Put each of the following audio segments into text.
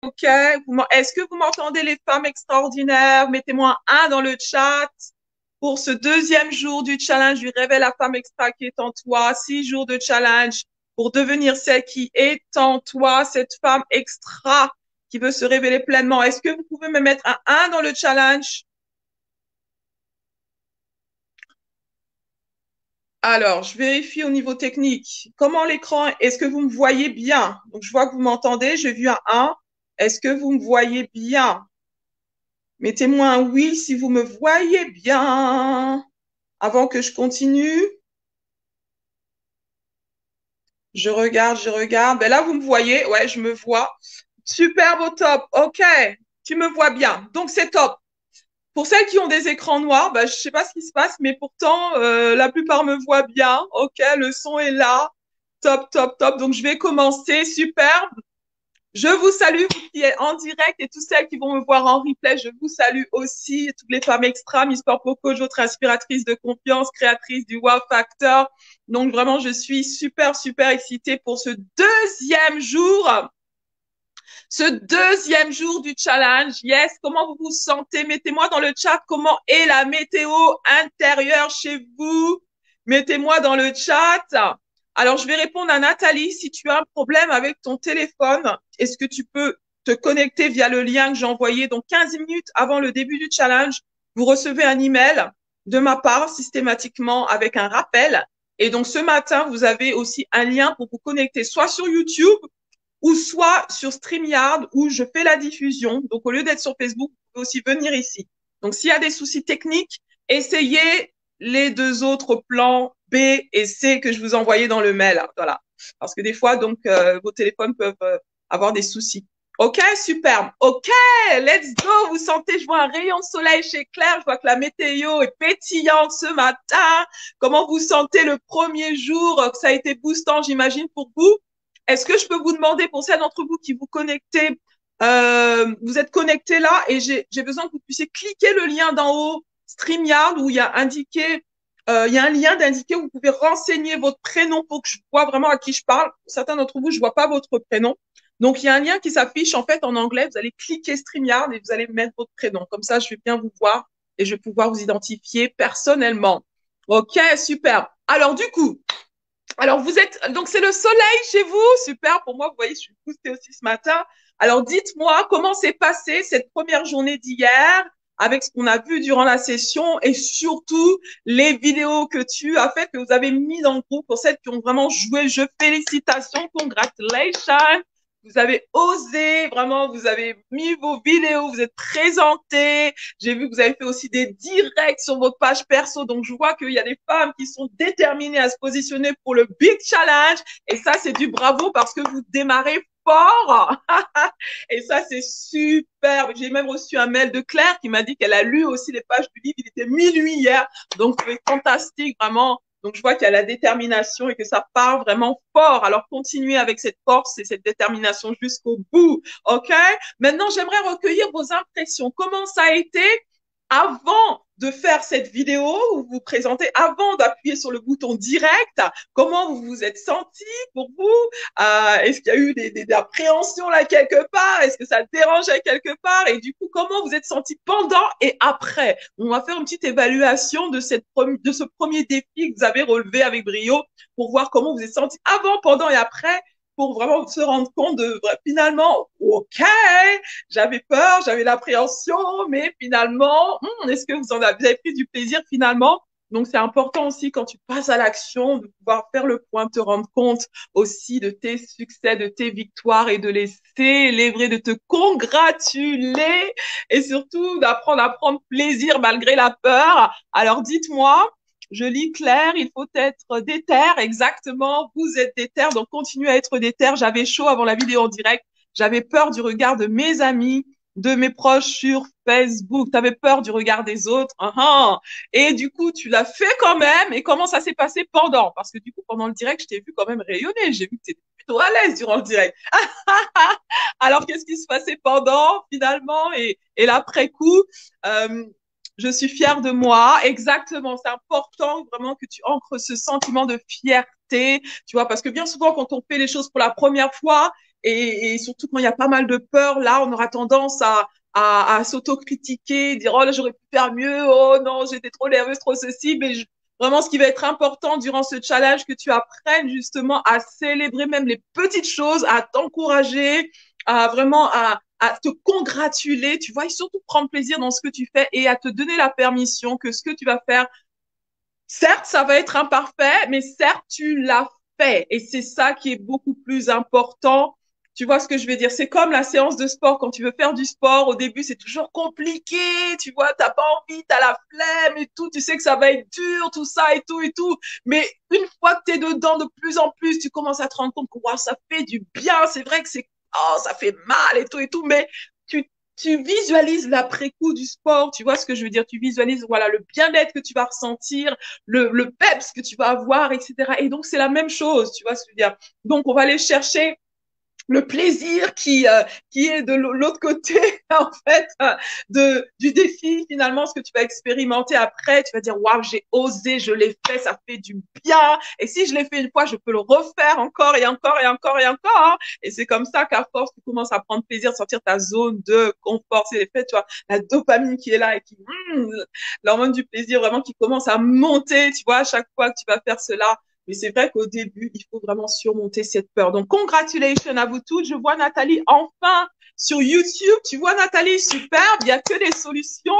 OK. Est-ce que vous m'entendez, les femmes extraordinaires? Mettez-moi un 1 dans le chat pour ce deuxième jour du challenge du Réveil la femme extra qui est en toi. 6 jours de challenge pour devenir celle qui est en toi, cette femme extra qui veut se révéler pleinement. Est-ce que vous pouvez me mettre un 1 dans le challenge? Alors, je vérifie au niveau technique. Comment l'écran, est-ce que vous me voyez bien? Donc, je vois que vous m'entendez, j'ai vu un 1. Est-ce que vous me voyez bien? Mettez-moi un oui si vous me voyez bien. Avant que je continue, je regarde, je regarde. Ben là, vous me voyez. Ouais, je me vois. Superbe au top. OK. Tu me vois bien. Donc, c'est top. Pour celles qui ont des écrans noirs, ben, je sais pas ce qui se passe, mais pourtant, la plupart me voient bien. OK, le son est là. Top, top, top. Donc, je vais commencer. Superbe. Je vous salue, vous qui êtes en direct et toutes celles qui vont me voir en replay. Je vous salue aussi, toutes les femmes extra, Miss Purple Coach, votre inspiratrice de confiance, créatrice du Wow Factor. Donc vraiment, je suis super, super excitée pour ce deuxième jour. Ce deuxième jour du challenge. Yes, comment vous vous sentez? Mettez-moi dans le chat comment est la météo intérieure chez vous. Mettez-moi dans le chat. Alors, je vais répondre à Nathalie. Si tu as un problème avec ton téléphone, est-ce que tu peux te connecter via le lien que j'ai envoyé? Donc, 15 minutes avant le début du challenge, vous recevez un email de ma part systématiquement avec un rappel. Et donc, ce matin, vous avez aussi un lien pour vous connecter soit sur YouTube ou soit sur StreamYard où je fais la diffusion. Donc, au lieu d'être sur Facebook, vous pouvez aussi venir ici. Donc, s'il y a des soucis techniques, essayez les deux autres plans B et C que je vous envoyais dans le mail. Voilà. Parce que des fois, donc, vos téléphones peuvent avoir des soucis. OK, superbe. OK, let's go. Vous sentez, je vois un rayon de soleil chez Claire. Je vois que la météo est pétillante ce matin. Comment vous sentez le premier jour? Que ça a été boostant, j'imagine, pour vous. Est-ce que je peux vous demander, pour celles d'entre vous qui vous connectez, vous êtes connectés là et j'ai besoin que vous puissiez cliquer le lien d'en haut, StreamYard, où il y a indiqué, il y a un lien d'indiquer où vous pouvez renseigner votre prénom pour que je vois vraiment à qui je parle. Certains d'entre vous, je vois pas votre prénom. Donc, il y a un lien qui s'affiche en fait en anglais. Vous allez cliquer StreamYard et vous allez mettre votre prénom. Comme ça, je vais bien vous voir et je vais pouvoir vous identifier personnellement. OK, super. Alors, du coup, alors, vous êtes, donc c'est le soleil chez vous, super. Pour moi, vous voyez, je suis boostée aussi ce matin. Alors, dites-moi comment s'est passée cette première journée d'hier avec ce qu'on a vu durant la session et surtout les vidéos que tu as faites, que vous avez mis dans le groupe pour celles qui ont vraiment joué le jeu. Félicitations, congratulations. Vous avez osé, vraiment, vous avez mis vos vidéos, vous êtes présentés. J'ai vu que vous avez fait aussi des directs sur votre page perso. Donc, je vois qu'il y a des femmes qui sont déterminées à se positionner pour le Big Challenge. Et ça, c'est du bravo parce que vous démarrez fort. Et ça, c'est super. J'ai même reçu un mail de Claire qui m'a dit qu'elle a lu aussi les pages du livre. Il était minuit hier. Donc, c'est fantastique, vraiment. Donc, je vois qu'il y a la détermination et que ça part vraiment fort. Alors, continuez avec cette force et cette détermination jusqu'au bout. OK? Maintenant, j'aimerais recueillir vos impressions. Comment ça a été avant de faire cette vidéo où vous vous présentez, avant d'appuyer sur le bouton direct? Comment vous vous êtes senti pour vous? Est-ce qu'il y a eu des appréhensions là quelque part? Est-ce que ça dérangeait quelque part? Et du coup, comment vous êtes senti pendant et après? On va faire une petite évaluation de ce premier défi que vous avez relevé avec brio pour voir comment vous êtes senti avant, pendant et après pour vraiment se rendre compte de finalement, OK, j'avais peur, j'avais l'appréhension, mais finalement, est-ce que vous avez pris du plaisir finalement? Donc, c'est important aussi quand tu passes à l'action de pouvoir faire le point, te rendre compte aussi de tes succès, de tes victoires et de les célébrer, de te congratuler et surtout d'apprendre à prendre plaisir malgré la peur. Alors, dites-moi, je lis Claire, il faut être déter, exactement, vous êtes déter, donc continuez à être déter. J'avais chaud avant la vidéo en direct, j'avais peur du regard de mes amis, de mes proches sur Facebook. Tu avais peur du regard des autres. Et du coup, tu l'as fait quand même. Et comment ça s'est passé pendant? Parce que du coup, pendant le direct, je t'ai vu quand même rayonner. J'ai vu que tu étais plutôt à l'aise durant le direct. Alors, qu'est-ce qui se passait pendant, finalement, et l'après-coup? euh, je suis fière de moi. Exactement. C'est important vraiment que tu ancres ce sentiment de fierté, tu vois, parce que bien souvent, quand on fait les choses pour la première fois, et surtout quand il y a pas mal de peur, là, on aura tendance à s'autocritiquer, dire, oh là, j'aurais pu faire mieux, oh non, j'étais trop nerveuse, trop ceci, mais vraiment, ce qui va être important durant ce challenge, que tu apprennes justement à célébrer même les petites choses, à t'encourager, à vraiment à te congratuler, tu vois, et surtout prendre plaisir dans ce que tu fais et à te donner la permission que ce que tu vas faire, certes, ça va être imparfait, mais certes, tu l'as fait. Et c'est ça qui est beaucoup plus important. Tu vois ce que je veux dire? C'est comme la séance de sport. Quand tu veux faire du sport, au début, c'est toujours compliqué. Tu vois, t'as pas envie, t'as la flemme et tout. Tu sais que ça va être dur, tout ça et tout et tout. Mais une fois que t'es dedans de plus en plus, tu commences à te rendre compte que wow, ça fait du bien. C'est vrai que c'est, oh, ça fait mal et tout. Mais tu tu visualises l'après-coup du sport, tu vois ce que je veux dire, tu visualises voilà le bien-être que tu vas ressentir, le peps que tu vas avoir, etc. Et donc c'est la même chose, tu vois ce que je veux dire. Donc on va aller chercher le plaisir qui est de l'autre côté, en fait, du défi, finalement, ce que tu vas expérimenter après. Tu vas dire, waouh, j'ai osé, je l'ai fait, ça fait du bien. Et si je l'ai fait une fois, je peux le refaire encore et encore et encore et encore. Hein. Et c'est comme ça qu'à force, tu commences à prendre plaisir, sortir ta zone de confort. C'est l'effet, tu vois, la dopamine qui est là et qui, l'hormone du plaisir vraiment qui commence à monter, tu vois, à chaque fois que tu vas faire cela. Mais c'est vrai qu'au début, il faut vraiment surmonter cette peur. Donc, congratulations à vous toutes. Je vois Nathalie enfin sur YouTube. Tu vois Nathalie, superbe. Il n'y a que des solutions.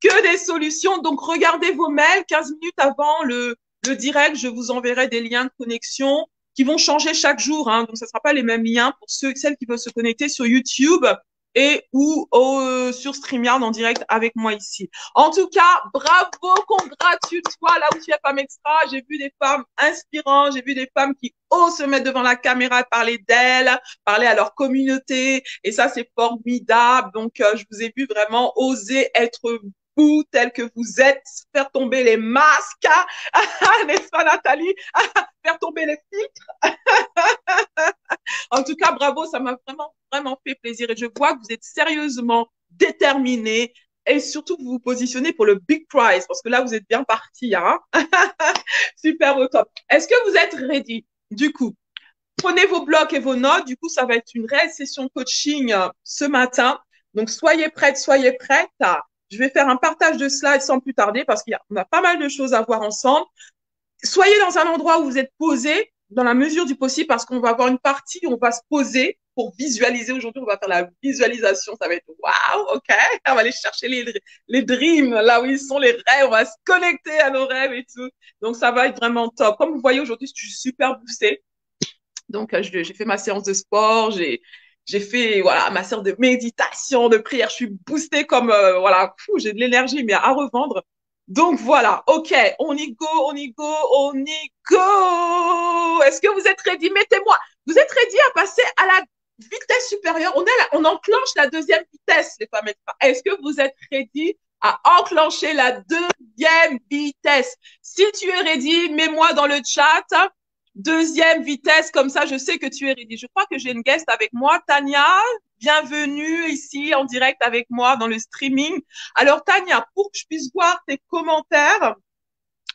Que des solutions. Donc, regardez vos mails 15 minutes avant le direct. Je vous enverrai des liens de connexion qui vont changer chaque jour. Hein. Donc, ce ne sera pas les mêmes liens pour celles qui veulent se connecter sur YouTube et ou sur StreamYard en direct avec moi ici. En tout cas, bravo, congratule-toi là où tu es femme extra. J'ai vu des femmes inspirantes, j'ai vu des femmes qui osent se mettre devant la caméra et parler d'elles, parler à leur communauté. Et ça, c'est formidable. Donc, je vous ai vu vraiment oser être vous tel que vous êtes, faire tomber les masques, n'est-ce pas Nathalie? Faire tomber les filtres. En tout cas, bravo, ça m'a vraiment, vraiment fait plaisir. Et je vois que vous êtes sérieusement déterminés et surtout vous vous positionnez pour le big prize parce que là, vous êtes bien parti. Hein. Super au top. Est-ce que vous êtes ready? Du coup, prenez vos blocs et vos notes. Du coup, ça va être une réelle session coaching ce matin. Donc, soyez prêtes, soyez prêtes. Je vais faire un partage de slides sans plus tarder parce qu'on a pas mal de choses à voir ensemble. Soyez dans un endroit où vous êtes posé dans la mesure du possible parce qu'on va avoir une partie où on va se poser pour visualiser. Aujourd'hui, on va faire la visualisation. Ça va être waouh, ok. On va aller chercher les dreams, là où ils sont les rêves. On va se connecter à nos rêves et tout. Donc, ça va être vraiment top. Comme vous voyez, aujourd'hui, je suis super boostée. Donc, j'ai fait ma séance de sport. J'ai fait voilà ma séance de méditation, de prière. Je suis boostée comme voilà, j'ai de l'énergie, mais à revendre. Donc voilà, ok, on y go, on y go, on y go. Est-ce que vous êtes ready? Mettez-moi. Vous êtes ready à passer à la vitesse supérieure? On enclenche la deuxième vitesse, les femmes. Est-ce que vous êtes ready à enclencher la deuxième vitesse? Si tu es ready, mets-moi dans le chat. Deuxième vitesse, comme ça, je sais que tu es ready. Je crois que j'ai une guest avec moi, Tania. Bienvenue ici en direct avec moi dans le streaming. Alors, Tania, pour que je puisse voir tes commentaires,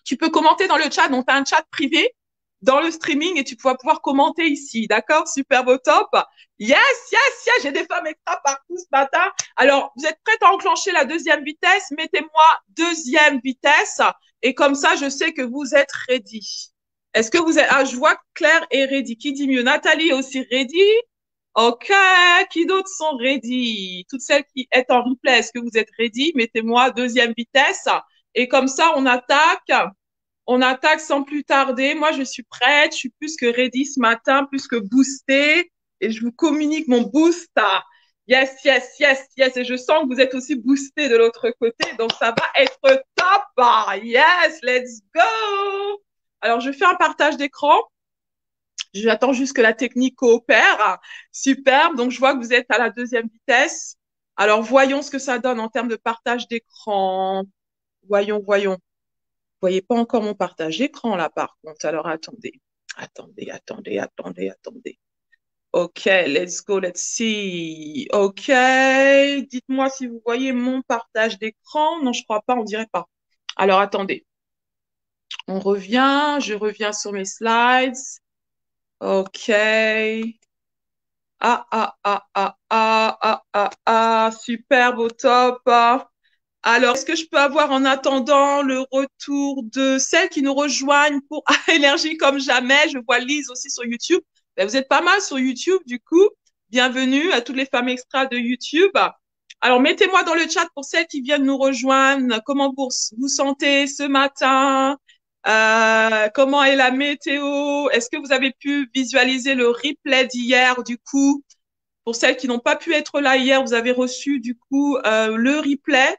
tu peux commenter dans le chat. Donc, tu as un chat privé dans le streaming et tu vas pouvoir commenter ici. D'accord? Super beau top. Yes, yes, yes. J'ai des femmes extra partout ce matin. Alors, vous êtes prêtes à enclencher la deuxième vitesse? Mettez-moi deuxième vitesse. Et comme ça, je sais que vous êtes ready. Est-ce que vous êtes... Ah, je vois que Claire est ready. Qui dit mieux? Nathalie est aussi ready. Ok. Qui d'autres sont ready? Toutes celles qui êtes en replay, est-ce que vous êtes ready? Mettez-moi deuxième vitesse. Et comme ça, on attaque. On attaque sans plus tarder. Moi, je suis prête. Je suis plus que ready ce matin, plus que boostée. Et je vous communique mon boost. Yes, yes, yes, yes. Et je sens que vous êtes aussi boosté de l'autre côté. Donc, ça va être top. Yes, let's go. Alors, je fais un partage d'écran. J'attends juste que la technique coopère. Superbe. Donc, je vois que vous êtes à la deuxième vitesse. Alors, voyons ce que ça donne en termes de partage d'écran. Voyons, voyons. Vous voyez pas encore mon partage d'écran là, par contre. Alors, attendez. Attendez. OK, let's go, let's see. OK, dites-moi si vous voyez mon partage d'écran. Non, je crois pas, on dirait pas. Alors, attendez. Je reviens sur mes slides. Ok. Superbe au top. Alors, est-ce que je peux avoir en attendant le retour de celles qui nous rejoignent pour Énergie comme jamais? Je vois Lise aussi sur YouTube. Ben, vous êtes pas mal sur YouTube, du coup. Bienvenue à toutes les femmes extra de YouTube. Alors, mettez-moi dans le chat pour celles qui viennent nous rejoindre. Comment vous vous sentez ce matin? Comment est la météo? Est-ce que vous avez pu visualiser le replay d'hier, du coup? Pour celles qui n'ont pas pu être là hier, vous avez reçu, du coup, le replay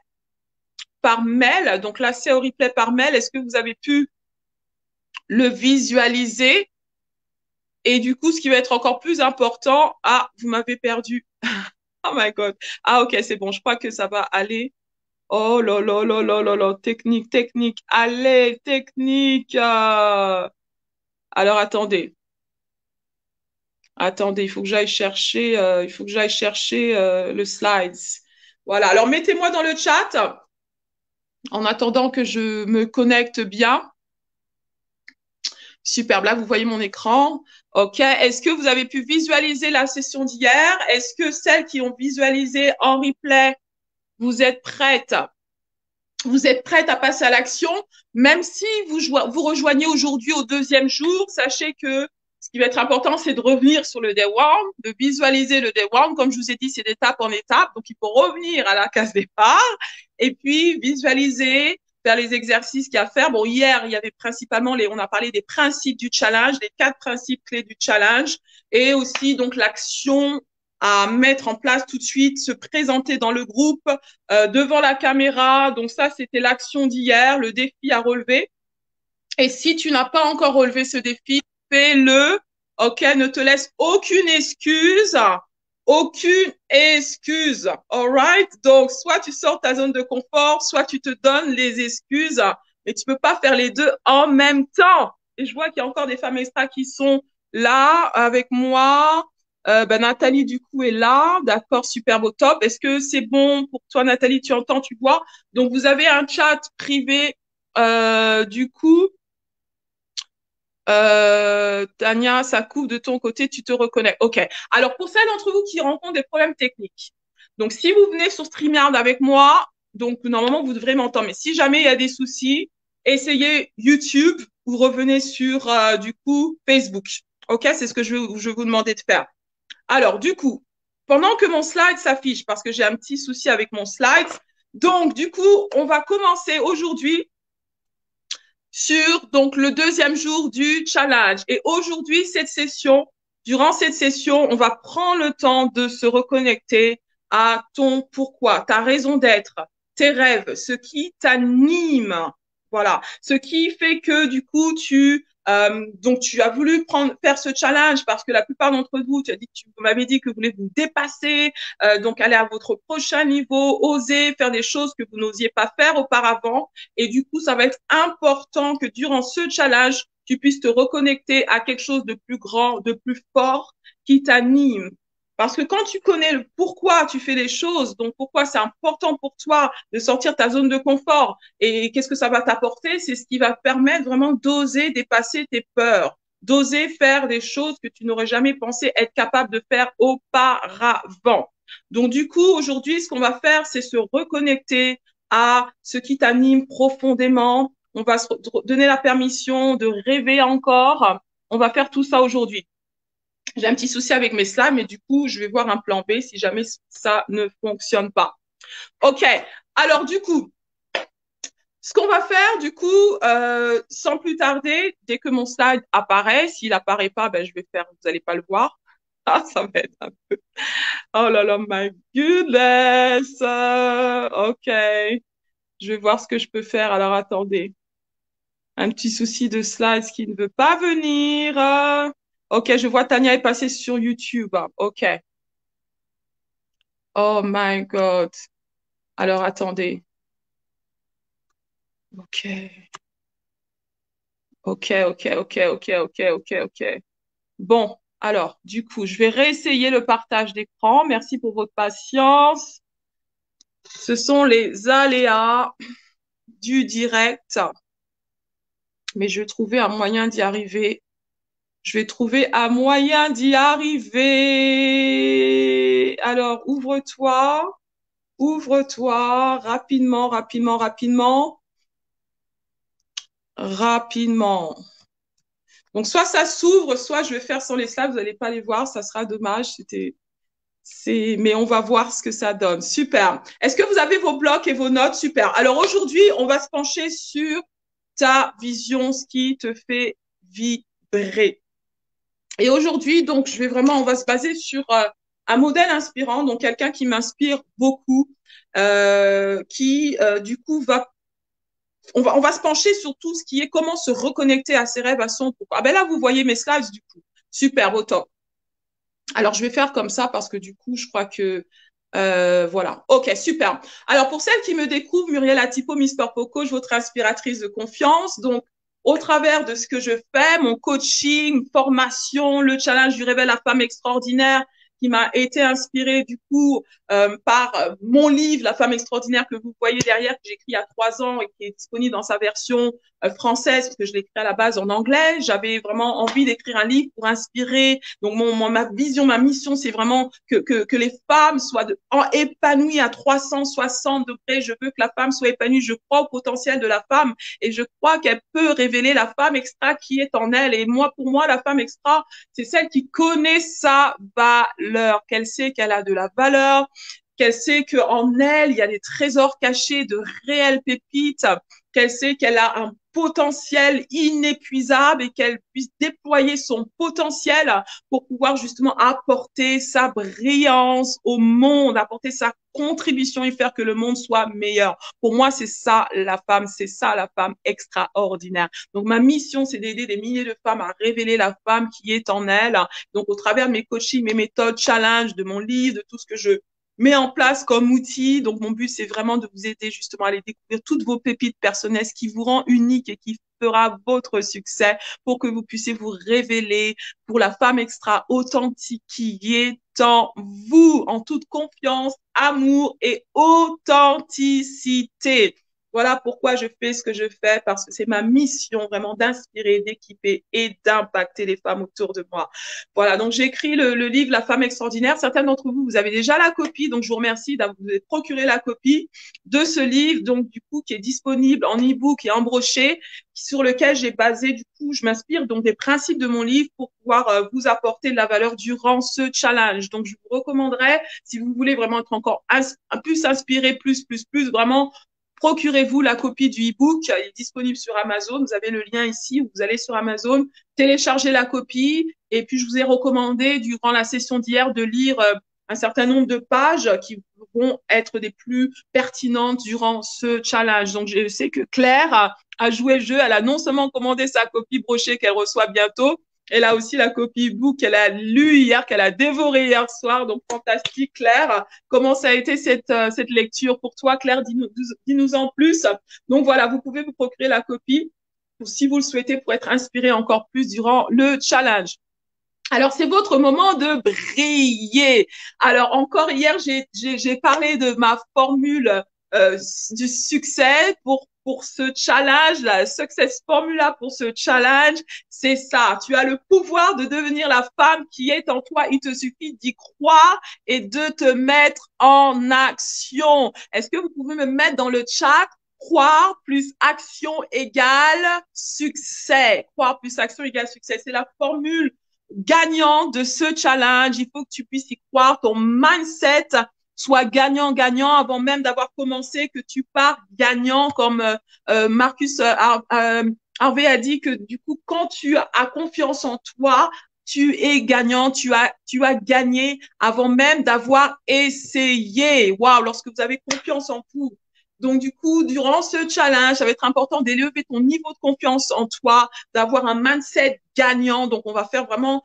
par mail, donc l'accès au replay par mail, est-ce que vous avez pu le visualiser? Et du coup, ce qui va être encore plus important, ah, vous m'avez perdu. Oh my God. Ah, ok, c'est bon, je crois que ça va aller. Oh là là là là là là, technique, technique, allez, technique. Alors, attendez, attendez, il faut que j'aille chercher le slides. Voilà, alors mettez-moi dans le chat en attendant que je me connecte bien. Superbe. Là, vous voyez mon écran. OK. Est-ce que vous avez pu visualiser la session d'hier? Est-ce que celles qui ont visualisé en replay, vous êtes prêtes? Vous êtes prêtes à passer à l'action? Même si vous rejoignez aujourd'hui au deuxième jour, sachez que ce qui va être important, c'est de revenir sur le day one, de visualiser le day one. Comme je vous ai dit, c'est d'étape en étape. Donc, il faut revenir à la case départ et puis visualiser, faire les exercices qu'il y a à faire. Bon, hier, il y avait principalement on a parlé des principes du challenge, des 4 principes clés du challenge et aussi donc l'action à mettre en place tout de suite, se présenter dans le groupe, devant la caméra. Donc ça, c'était l'action d'hier, le défi à relever. Et si tu n'as pas encore relevé ce défi, fais-le. OK, ne te laisse aucune excuse. Aucune excuse. All right? Donc, soit tu sors ta zone de confort, soit tu te donnes les excuses. Mais tu peux pas faire les deux en même temps. Et je vois qu'il y a encore des femmes extra qui sont là avec moi. Nathalie, du coup, est là. D'accord, superbe au top. Est-ce que c'est bon pour toi, Nathalie? Tu entends, tu vois? Donc, vous avez un chat privé, du coup. Tania, ça coupe de ton côté, tu te reconnais. OK. Alors, pour celles d'entre vous qui rencontrent des problèmes techniques, donc si vous venez sur StreamYard avec moi, donc normalement, vous devrez m'entendre. Mais si jamais il y a des soucis, essayez YouTube ou revenez sur, du coup, Facebook. OK? C'est ce que je vais vous demander de faire. Alors, du coup, pendant que mon slide s'affiche, parce que j'ai un petit souci avec mon slide, donc, du coup, on va commencer aujourd'hui sur donc le deuxième jour du challenge. Et aujourd'hui, durant cette session, on va prendre le temps de se reconnecter à ton pourquoi, ta raison d'être, tes rêves, ce qui t'anime. Voilà, ce qui fait que du coup, donc tu as voulu faire ce challenge parce que la plupart d'entre vous, vous m'avez dit que vous voulez vous dépasser, donc aller à votre prochain niveau, oser faire des choses que vous n'osiez pas faire auparavant. Et du coup, ça va être important que durant ce challenge, tu puisses te reconnecter à quelque chose de plus grand, de plus fort, qui t'anime. Parce que quand tu connais le pourquoi tu fais les choses, donc pourquoi c'est important pour toi de sortir ta zone de confort et qu'est-ce que ça va t'apporter, c'est ce qui va permettre vraiment d'oser dépasser tes peurs, d'oser faire des choses que tu n'aurais jamais pensé être capable de faire auparavant. Donc du coup, aujourd'hui, ce qu'on va faire, c'est se reconnecter à ce qui t'anime profondément. On va se donner la permission de rêver encore. On va faire tout ça aujourd'hui. J'ai un petit souci avec mes slides, mais du coup, je vais voir un plan B si jamais ça ne fonctionne pas. OK. Alors, du coup, ce qu'on va faire, du coup, sans plus tarder, dès que mon slide apparaît, s'il apparaît pas, ben, je vais faire, vous allez pas le voir. Ah, ça va être un peu. Oh là là, my goodness. OK. Je vais voir ce que je peux faire. Alors, attendez. Un petit souci de slides qui ne veut pas venir. OK, je vois Tania est passée sur YouTube. OK. Oh my God. Alors, attendez. OK. OK, OK, OK, OK, OK, OK, OK. Bon, alors, du coup, je vais réessayer le partage d'écran. Merci pour votre patience. Ce sont les aléas du direct, mais je vais trouver un moyen d'y arriver Je vais trouver un moyen d'y arriver. Alors, ouvre-toi, rapidement, rapidement, rapidement, rapidement. Donc, soit ça s'ouvre, soit je vais faire sans les slides, vous n'allez pas les voir, ça sera dommage. Mais on va voir ce que ça donne. Super. Est-ce que vous avez vos blocs et vos notes? Super. Alors aujourd'hui, on va se pencher sur ta vision, ce qui te fait vibrer. Et aujourd'hui, donc, on va se baser sur un modèle inspirant, donc quelqu'un qui m'inspire beaucoup, du coup on va se pencher sur tout ce qui est comment se reconnecter à ses rêves, à son pourquoi. Ah ben là, vous voyez mes slides du coup. Super, au top. Alors, je vais faire comme ça parce que du coup, je crois que voilà. Ok, super. Alors, pour celles qui me découvrent, Muriel Atipo, Miss Purple Coach, votre inspiratrice de confiance. Donc, au travers de ce que je fais, mon coaching, formation, le challenge du réveil la femme extraordinaire, qui m'a été inspiré du coup par mon livre La femme extraordinaire que vous voyez derrière, que j'ai écrit il y a 3 ans et qui est disponible dans sa version française, parce que je l'ai écrit à la base en anglais. J'avais vraiment envie d'écrire un livre pour inspirer. Donc ma vision, ma mission, c'est vraiment que les femmes soient épanouies à 360 degrés. Je veux que la femme soit épanouie. Je crois au potentiel de la femme et je crois qu'elle peut révéler la femme extra qui est en elle. Et moi, pour moi, la femme extra, c'est celle qui connaît sa valeur, qu'elle sait qu'elle a de la valeur, qu'elle sait qu'en elle, il y a des trésors cachés, de réelles pépites, qu'elle sait qu'elle a un potentiel inépuisable et qu'elle puisse déployer son potentiel pour pouvoir justement apporter sa brillance au monde, apporter sa contribution et faire que le monde soit meilleur. Pour moi, c'est ça la femme extraordinaire. Donc ma mission, c'est d'aider des milliers de femmes à révéler la femme qui est en elles. Donc au travers de mes coachings, mes méthodes, challenges, de mon livre, de tout ce que je mets en place comme outil. Donc, mon but, c'est vraiment de vous aider justement à aller découvrir toutes vos pépites personnelles, ce qui vous rend unique et qui fera votre succès pour que vous puissiez vous révéler pour la femme extra authentique qui est en vous, en toute confiance, amour et authenticité. Voilà pourquoi je fais ce que je fais, parce que c'est ma mission vraiment d'inspirer, d'équiper et d'impacter les femmes autour de moi. Voilà, donc j'ai écrit le livre La femme extraordinaire. Certains d'entre vous, vous avez déjà la copie, donc je vous remercie d'avoir procuré la copie de ce livre, donc du coup qui est disponible en e-book et en brochet, sur lequel j'ai basé, du coup, je m'inspire donc des principes de mon livre pour pouvoir vous apporter de la valeur durant ce challenge. Donc je vous recommanderais, si vous voulez vraiment être encore plus inspiré, plus, vraiment procurez-vous la copie du e-book. Il est disponible sur Amazon. Vous avez le lien ici. Vous allez sur Amazon, téléchargez la copie. Et puis, je vous ai recommandé, durant la session d'hier, de lire un certain nombre de pages qui vont être des plus pertinentes durant ce challenge. Donc, je sais que Claire a joué le jeu. Elle a non seulement commandé sa copie brochée qu'elle reçoit bientôt, elle a aussi la copie e-book qu'elle a lue hier, qu'elle a dévorée hier soir. Donc, fantastique, Claire. Comment ça a été cette lecture pour toi, Claire? Dis-nous en plus. Donc, voilà, vous pouvez vous procurer la copie si vous le souhaitez pour être inspiré encore plus durant le challenge. Alors, c'est votre moment de briller. Alors, encore hier, j'ai parlé de ma formule du succès pour ce challenge, la success formula pour ce challenge, c'est ça. Tu as le pouvoir de devenir la femme qui est en toi. Il te suffit d'y croire et de te mettre en action. Est-ce que vous pouvez me mettre dans le chat? Croire plus action égale succès. Croire plus action égale succès. C'est la formule gagnant de ce challenge. Il faut que tu puisses y croire. Ton mindset soit gagnant-gagnant avant même d'avoir commencé, que tu pars gagnant, comme Marcus Harvey a dit, que du coup, quand tu as confiance en toi, tu es gagnant, tu as gagné avant même d'avoir essayé. Waouh, lorsque vous avez confiance en vous. Donc, du coup, durant ce challenge, ça va être important d'élever ton niveau de confiance en toi, d'avoir un mindset gagnant. Donc, on va faire vraiment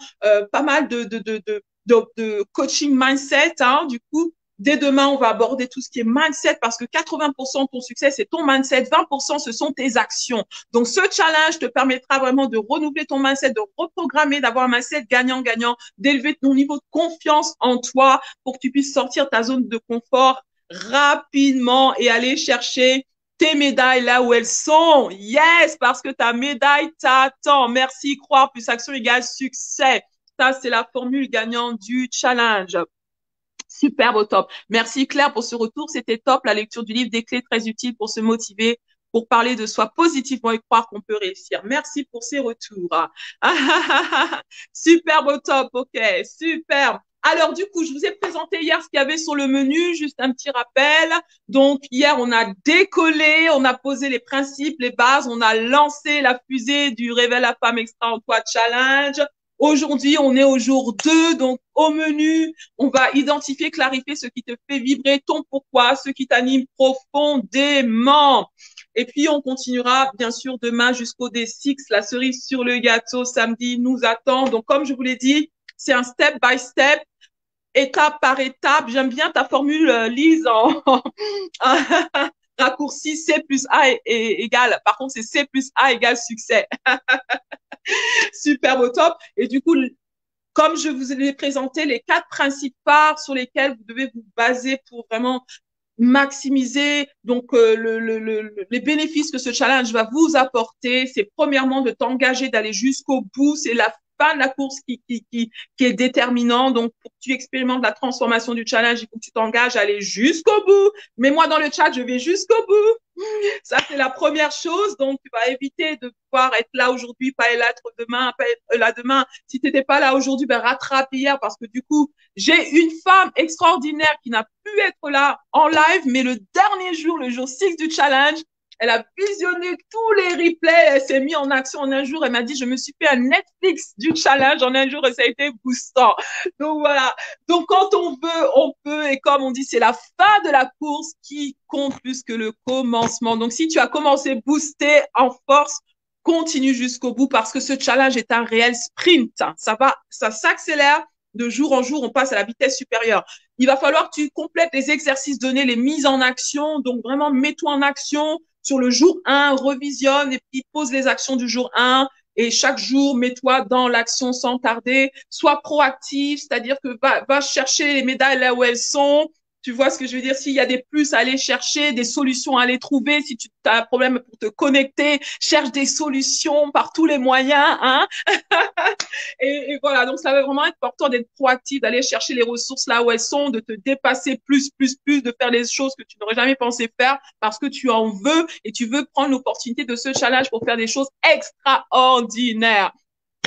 pas mal de coaching mindset. Hein. Du coup, dès demain, on va aborder tout ce qui est mindset parce que 80% de ton succès, c'est ton mindset. 20%, ce sont tes actions. Donc, ce challenge te permettra vraiment de renouveler ton mindset, de reprogrammer, d'avoir un mindset gagnant-gagnant, d'élever ton niveau de confiance en toi pour que tu puisses sortir de ta zone de confort rapidement et aller chercher tes médailles là où elles sont. Yes, parce que ta médaille t'attend. Merci, croire plus action égale succès. Ça, c'est la formule gagnante du challenge. Superbe au top. Merci Claire pour ce retour. C'était top. La lecture du livre des clés très utile pour se motiver, pour parler de soi positivement et croire qu'on peut réussir. Merci pour ces retours. Superbe au top. OK. Superbe. Alors, du coup, je vous ai présenté hier ce qu'il y avait sur le menu, juste un petit rappel. Donc, hier, on a décollé, on a posé les principes, les bases, on a lancé la fusée du Réveil la femme extra en toi challenge. Aujourd'hui, on est au jour 2, donc au menu, on va identifier, clarifier ce qui te fait vibrer, ton pourquoi, ce qui t'anime profondément. Et puis, on continuera, bien sûr, demain jusqu'au D6. La cerise sur le gâteau, samedi, nous attend. Donc, comme je vous l'ai dit, c'est un step by step, étape par étape. J'aime bien ta formule, Lise, en raccourci C plus A égale. Par contre, c'est C plus A égale succès. Super au top. Et du coup, comme je vous ai présenté les 4 principes phares sur lesquels vous devez vous baser pour vraiment maximiser donc les bénéfices que ce challenge va vous apporter, c'est premièrement de t'engager d'aller jusqu'au bout. C'est la fin de la course qui est déterminant. Donc, pour que tu expérimentes la transformation du challenge, il faut que tu t'engages à aller jusqu'au bout. Mais moi, dans le chat, je vais jusqu'au bout. Ça, c'est la première chose. Donc, tu vas éviter de pouvoir être là aujourd'hui, pas être demain, pas être là demain. Si tu n'étais pas là aujourd'hui, ben, rattrape hier parce que du coup, j'ai une femme extraordinaire qui n'a pu être là en live, mais le dernier jour, le jour 6 du challenge, elle a visionné tous les replays, elle s'est mise en action en un jour, elle m'a dit, je me suis fait un Netflix du challenge en un jour et ça a été boostant. Donc voilà. Donc quand on veut, on peut, et comme on dit, c'est la fin de la course qui compte plus que le commencement. Donc si tu as commencé boosté en force, continue jusqu'au bout parce que ce challenge est un réel sprint. Ça s'accélère de jour en jour, on passe à la vitesse supérieure. Il va falloir que tu complètes les exercices donnés, les mises en action. Donc vraiment, mets-toi en action sur le jour 1, revisionne et puis pose les actions du jour 1. Et chaque jour, mets-toi dans l'action sans tarder. Sois proactif, c'est-à-dire que va chercher les médailles là où elles sont. Tu vois ce que je veux dire? S'il y a des plus à aller chercher, des solutions à aller trouver, si tu as un problème pour te connecter, cherche des solutions par tous les moyens. Hein? Et voilà, donc ça va vraiment être important d'être proactif, d'aller chercher les ressources là où elles sont, de te dépasser plus, de faire les choses que tu n'aurais jamais pensé faire parce que tu en veux et tu veux prendre l'opportunité de ce challenge pour faire des choses extraordinaires.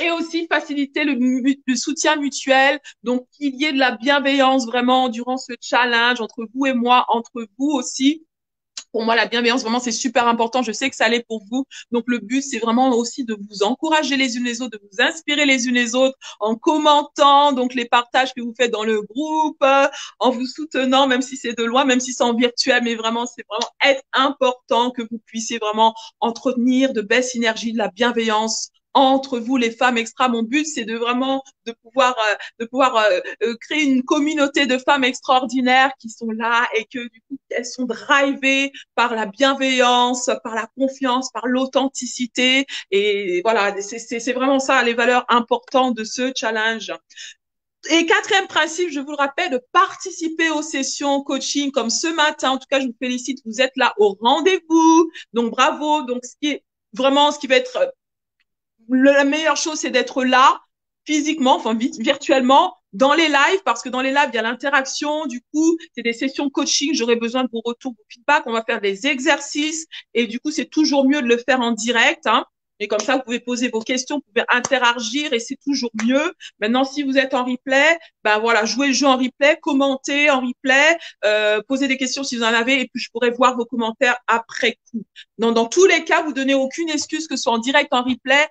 Et aussi faciliter le soutien mutuel, donc qu'il y ait de la bienveillance vraiment durant ce challenge entre vous et moi, entre vous aussi. Pour moi, la bienveillance, vraiment, c'est super important. Je sais que ça l'est pour vous. Donc, le but, c'est vraiment aussi de vous encourager les unes les autres, de vous inspirer les unes les autres en commentant, donc les partages que vous faites dans le groupe, en vous soutenant, même si c'est de loin, même si c'est en virtuel, mais vraiment, c'est vraiment être important que vous puissiez vraiment entretenir de belles synergies, de la bienveillance entre vous les femmes extra. Mon but, c'est de vraiment de pouvoir créer une communauté de femmes extraordinaires qui sont là et que du coup elles sont drivées par la bienveillance, par la confiance, par l'authenticité. Et voilà, c'est vraiment ça les valeurs importantes de ce challenge. Et 4e principe, je vous le rappelle, de participer aux sessions coaching comme ce matin. En tout cas, je vous félicite, vous êtes là au rendez-vous. Donc, bravo. Donc, ce qui va être la meilleure chose, c'est d'être là physiquement, enfin virtuellement, dans les lives, parce que dans les lives, il y a l'interaction. Du coup, c'est des sessions coaching. J'aurai besoin de vos retours, vos feedbacks. On va faire des exercices. Et du coup, c'est toujours mieux de le faire en direct. Hein. Et comme ça, vous pouvez poser vos questions, vous pouvez interagir et c'est toujours mieux. Maintenant, si vous êtes en replay, ben voilà, jouez le jeu en replay, commentez en replay, posez des questions si vous en avez et puis je pourrai voir vos commentaires après coup. Dans tous les cas, vous donnez aucune excuse que ce soit en direct, en replay.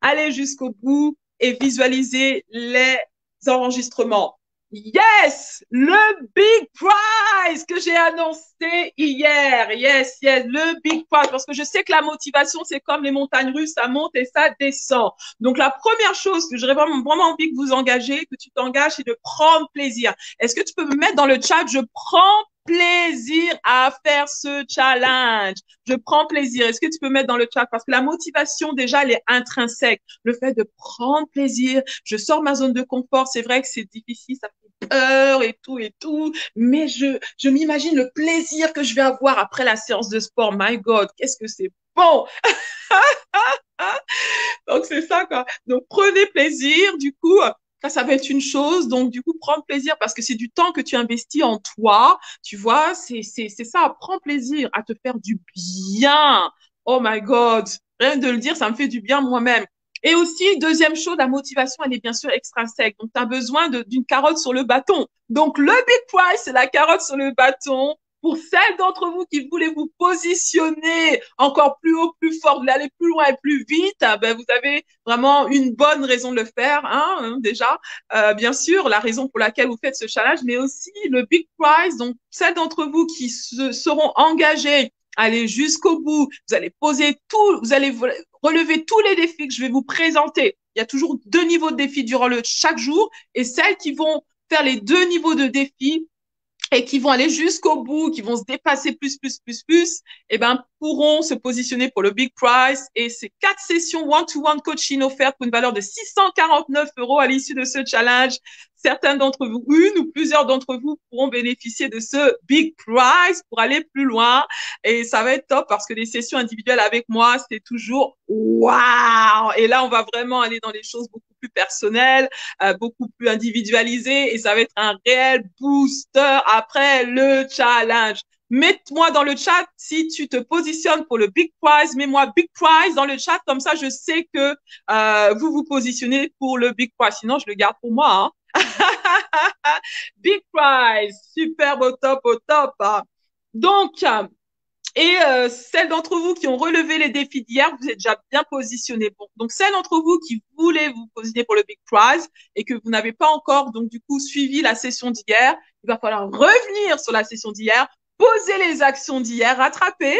Allez jusqu'au bout et visualisez les enregistrements. Yes, le big prize que j'ai annoncé hier. Yes, le big prize. Parce que je sais que la motivation, c'est comme les montagnes russes, ça monte et ça descend. Donc, la première chose que j'aurais vraiment envie que vous engagez, que tu t'engages, c'est de prendre plaisir. Est-ce que tu peux me mettre dans le chat, je prends plaisir à faire ce challenge. Je prends plaisir. Est-ce que tu peux mettre dans le chat? Parce que la motivation, déjà, elle est intrinsèque. Le fait de prendre plaisir, je sors ma zone de confort. C'est vrai que c'est difficile, ça fait peur et tout, mais je m'imagine le plaisir que je vais avoir après la séance de sport. My God, qu'est-ce que c'est bon! Donc, c'est ça, quoi. Donc, prenez plaisir. Du coup, ça va être une chose. Donc, du coup, prendre plaisir parce que c'est du temps que tu investis en toi. Tu vois, c'est ça. Prends plaisir à te faire du bien. Oh my God. Rien de le dire, ça me fait du bien moi-même. Et aussi, deuxième chose, la motivation, elle est bien sûr extrinsèque. Donc, tu as besoin d'une carotte sur le bâton. Donc, le big prize, c'est la carotte sur le bâton. Pour celles d'entre vous qui voulez vous positionner encore plus haut, plus fort, voulez aller plus loin et plus vite, ben vous avez vraiment une bonne raison de le faire, hein, déjà. Bien sûr, la raison pour laquelle vous faites ce challenge, mais aussi le Big Prize. Donc, celles d'entre vous qui seront engagées à aller jusqu'au bout, vous allez poser tout, vous allez relever tous les défis que je vais vous présenter. Il y a toujours 2 niveaux de défis durant chaque jour, et celles qui vont faire les 2 niveaux de défis et qui vont aller jusqu'au bout, qui vont se dépasser plus, eh ben, pourront se positionner pour le Big Prize. Et c'est 4 sessions one-to-one coaching offertes pour une valeur de 649 € à l'issue de ce challenge. Certains d'entre vous, une ou plusieurs d'entre vous pourront bénéficier de ce Big Prize pour aller plus loin. Et ça va être top parce que les sessions individuelles avec moi, c'est toujours waouh! Et là, on va vraiment aller dans les choses beaucoup plus personnelles, beaucoup plus individualisées et ça va être un réel booster après le challenge. Mets-moi dans le chat si tu te positionnes pour le Big Prize. Mets-moi Big Prize dans le chat. Comme ça, je sais que vous vous positionnez pour le Big Prize. Sinon, je le garde pour moi. Hein. Big Prize. Superbe au top, au top. Donc, celles d'entre vous qui ont relevé les défis d'hier, vous êtes déjà bien positionnés. Bon, donc, celles d'entre vous qui voulaient vous positionner pour le Big Prize et que vous n'avez pas encore, donc du coup, suivi la session d'hier, il va falloir revenir sur la session d'hier, poser les actions d'hier, rattraper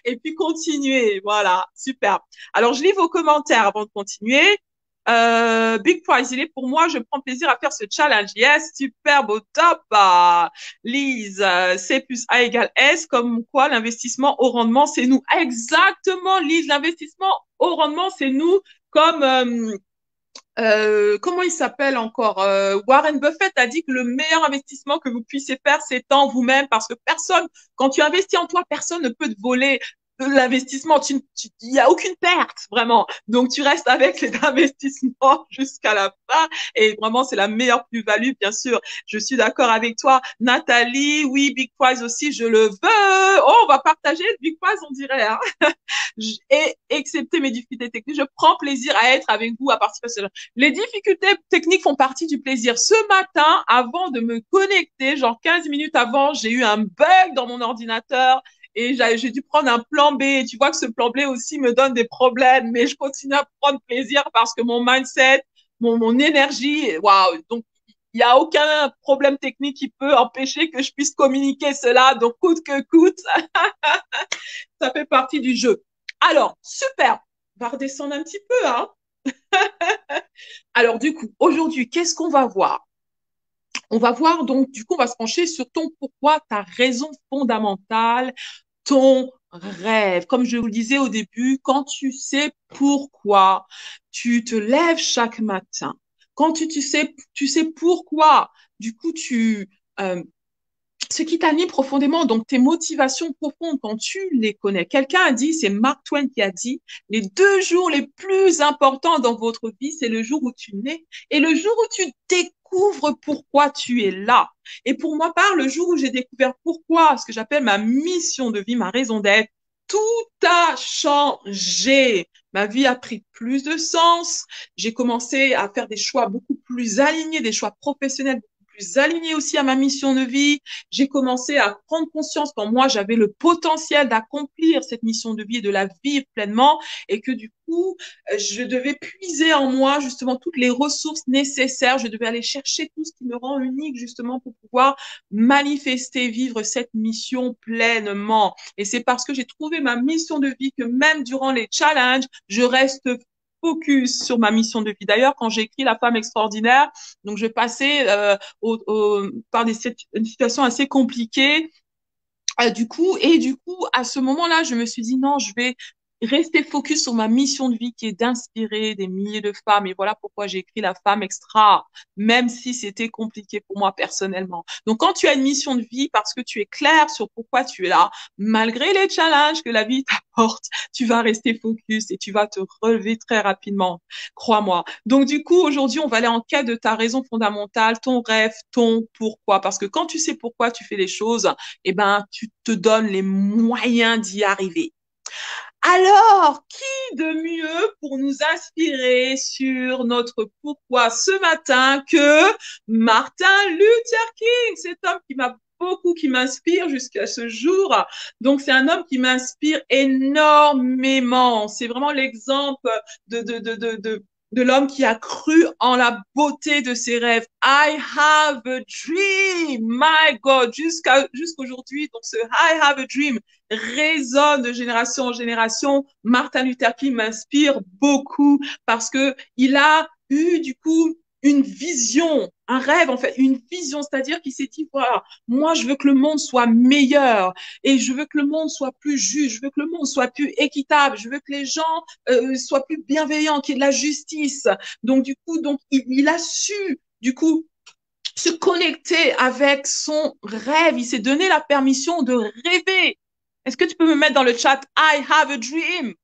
et puis continuer. Voilà, super. Alors, je lis vos commentaires avant de continuer. Big Prize, il est pour moi, je prends plaisir à faire ce challenge. Yes, superbe, au top. Lise, C plus A égale S, comme quoi l'investissement au rendement, c'est nous. Exactement, Lise, l'investissement au rendement, c'est nous, comme comment il s'appelle encore Warren Buffett a dit que le meilleur investissement que vous puissiez faire, c'est en vous-même, parce que personne, quand tu investis en toi, personne ne peut te voler l'investissement. Il n'y a aucune perte, vraiment. Donc, tu restes avec les investissements jusqu'à la fin. Et vraiment, c'est la meilleure plus-value, bien sûr. Je suis d'accord avec toi. Nathalie, oui, Big Prize aussi, je le veux. Oh, on va partager le Big Prize, on dirait. Hein. Et excepté mes difficultés techniques, je prends plaisir à être avec vous, à participer à ce les difficultés techniques font partie du plaisir. Ce matin, avant de me connecter, genre 15 minutes avant, j'ai eu un bug dans mon ordinateur et j'ai dû prendre un plan B. Et tu vois que ce plan B aussi me donne des problèmes, mais je continue à prendre plaisir parce que mon mindset, mon énergie, waouh. Donc, il n'y a aucun problème technique qui peut empêcher que je puisse communiquer cela. Donc, coûte que coûte, ça fait partie du jeu. Alors, super. On va redescendre un petit peu, hein. Alors, du coup, aujourd'hui, qu'est-ce qu'on va voir? On va voir donc, du coup, on va se pencher sur ton pourquoi, ta raison fondamentale, ton rêve. Comme je vous le disais au début, quand tu sais pourquoi tu te lèves chaque matin, quand tu sais pourquoi, du coup, ce qui t'anime profondément, donc tes motivations profondes, quand tu les connais. Quelqu'un a dit, c'est Mark Twain qui a dit, les 2 jours les plus importants dans votre vie, c'est le jour où tu nais et le jour où tu découvres pourquoi tu es là. Et pour moi, par le jour où j'ai découvert pourquoi, ce que j'appelle ma mission de vie, ma raison d'être, tout a changé. Ma vie a pris plus de sens. J'ai commencé à faire des choix beaucoup plus alignés, des choix professionnels plus alignés aussi à ma mission de vie. J'ai commencé à prendre conscience qu'en moi, j'avais le potentiel d'accomplir cette mission de vie et de la vivre pleinement et que du coup, je devais puiser en moi justement toutes les ressources nécessaires. Je devais aller chercher tout ce qui me rend unique justement pour pouvoir manifester, vivre cette mission pleinement. Et c'est parce que j'ai trouvé ma mission de vie que même durant les challenges, je reste focus sur ma mission de vie. D'ailleurs, quand j'ai écrit La femme extraordinaire, donc je passais par une situation assez compliquée. Du coup, à ce moment-là, je me suis dit non, rester focus sur ma mission de vie qui est d'inspirer des milliers de femmes. Et voilà pourquoi j'ai écrit La femme extra, même si c'était compliqué pour moi personnellement. Donc, quand tu as une mission de vie, parce que tu es clair sur pourquoi tu es là, malgré les challenges que la vie t'apporte, tu vas rester focus et tu vas te relever très rapidement. Crois-moi. Donc, du coup, aujourd'hui, on va aller en quête de ta raison fondamentale, ton rêve, ton pourquoi. Parce que quand tu sais pourquoi tu fais les choses, eh ben, tu te donnes les moyens d'y arriver. Alors, qui de mieux pour nous inspirer sur notre pourquoi ce matin que Martin Luther King, cet homme qui m'a beaucoup, qui m'inspire jusqu'à ce jour. Donc, c'est un homme qui m'inspire énormément. C'est vraiment l'exemple de l'homme qui a cru en la beauté de ses rêves. I have a dream, my God, jusqu'aujourd'hui. Donc, ce I have a dream résonne de génération en génération. Martin Luther King m'inspire beaucoup parce que il a eu du coup une vision, un rêve en fait, une vision, c'est-à-dire qu'il s'est dit voilà, moi je veux que le monde soit meilleur et je veux que le monde soit plus juste, je veux que le monde soit plus équitable, je veux que les gens soient plus bienveillants, qu'il y ait de la justice. Donc du coup, il a su du coup se connecter avec son rêve. Il s'est donné la permission de rêver. Est-ce que tu peux me mettre dans le chat I have a dream?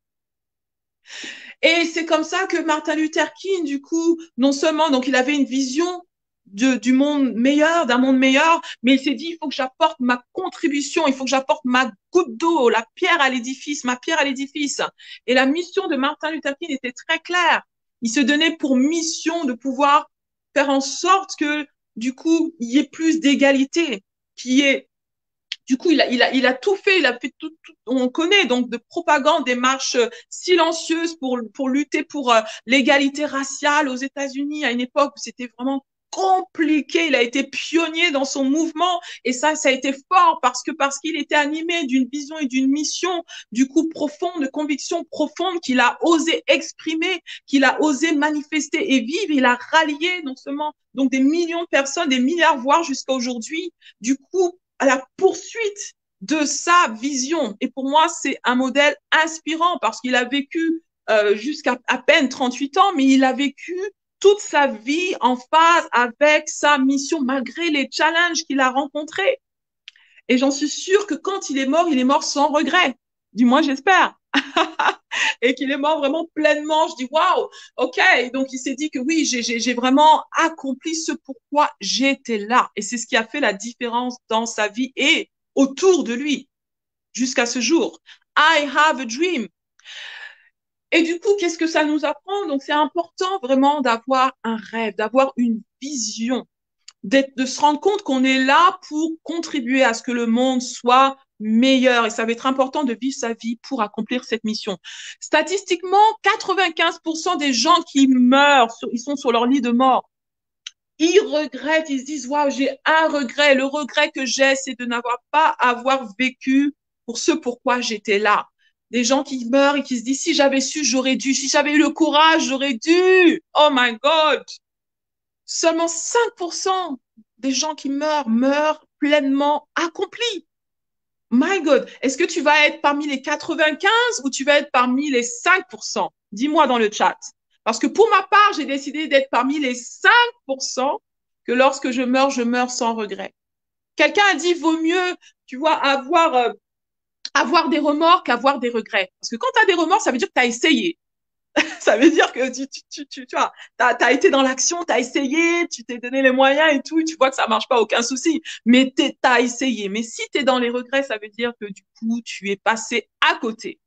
Et c'est comme ça que Martin Luther King, du coup, non seulement, donc il avait une vision du monde meilleur, d'un monde meilleur, mais il s'est dit, il faut que j'apporte ma contribution, il faut que j'apporte ma goutte d'eau, la pierre à l'édifice, ma pierre à l'édifice. Et la mission de Martin Luther King était très claire. Il se donnait pour mission de pouvoir faire en sorte que, du coup, il y ait plus d'égalité, qu'il y ait du coup, il a tout fait, il a fait tout, on connaît donc de propagande, des marches silencieuses pour lutter pour l'égalité raciale aux États-Unis à une époque où c'était vraiment compliqué. Il a été pionnier dans son mouvement et ça a été fort parce qu'il était animé d'une vision et d'une mission du coup profonde, de conviction profonde qu'il a osé exprimer, qu'il a osé manifester et vivre. Il a rallié non seulement donc des millions de personnes, des milliards voire jusqu'à aujourd'hui. Du coup, à la poursuite de sa vision. Et pour moi, c'est un modèle inspirant parce qu'il a vécu jusqu'à à peine 38 ans, mais il a vécu toute sa vie en phase avec sa mission, malgré les challenges qu'il a rencontrés. Et j'en suis sûre que quand il est mort sans regret. Du moins, j'espère. Et qu'il est mort vraiment pleinement. Je dis, waouh, ok. Donc, il s'est dit que oui, j'ai vraiment accompli ce pourquoi j'étais là. Et c'est ce qui a fait la différence dans sa vie et autour de lui jusqu'à ce jour. I have a dream. Et du coup, qu'est-ce que ça nous apprend? Donc, c'est important vraiment d'avoir un rêve, d'avoir une vision, de se rendre compte qu'on est là pour contribuer à ce que le monde soit meilleur. Et ça va être important de vivre sa vie pour accomplir cette mission. Statistiquement, 95% des gens qui meurent, ils sont sur leur lit de mort. Ils regrettent, ils se disent, waouh, j'ai un regret. Le regret que j'ai, c'est de n'avoir pas avoir vécu pour ce pourquoi j'étais là. Des gens qui meurent et qui se disent, si j'avais su, j'aurais dû. Si j'avais eu le courage, j'aurais dû. Oh my God. Seulement 5% des gens qui meurent pleinement accomplis. My God, est-ce que tu vas être parmi les 95 ou tu vas être parmi les 5%? Dis-moi dans le chat. Parce que pour ma part, j'ai décidé d'être parmi les 5% que lorsque je meurs sans regret. Quelqu'un a dit, vaut mieux, tu vois, avoir des remords qu'avoir des regrets. Parce que quand tu as des remords, ça veut dire que tu as essayé. Ça veut dire que tu vois, t'as été dans l'action, t'as essayé, tu t'es donné les moyens et tout, tu vois que ça marche pas, aucun souci. Mais t'as essayé. Mais si t'es dans les regrets, ça veut dire que du coup, tu es passé à côté.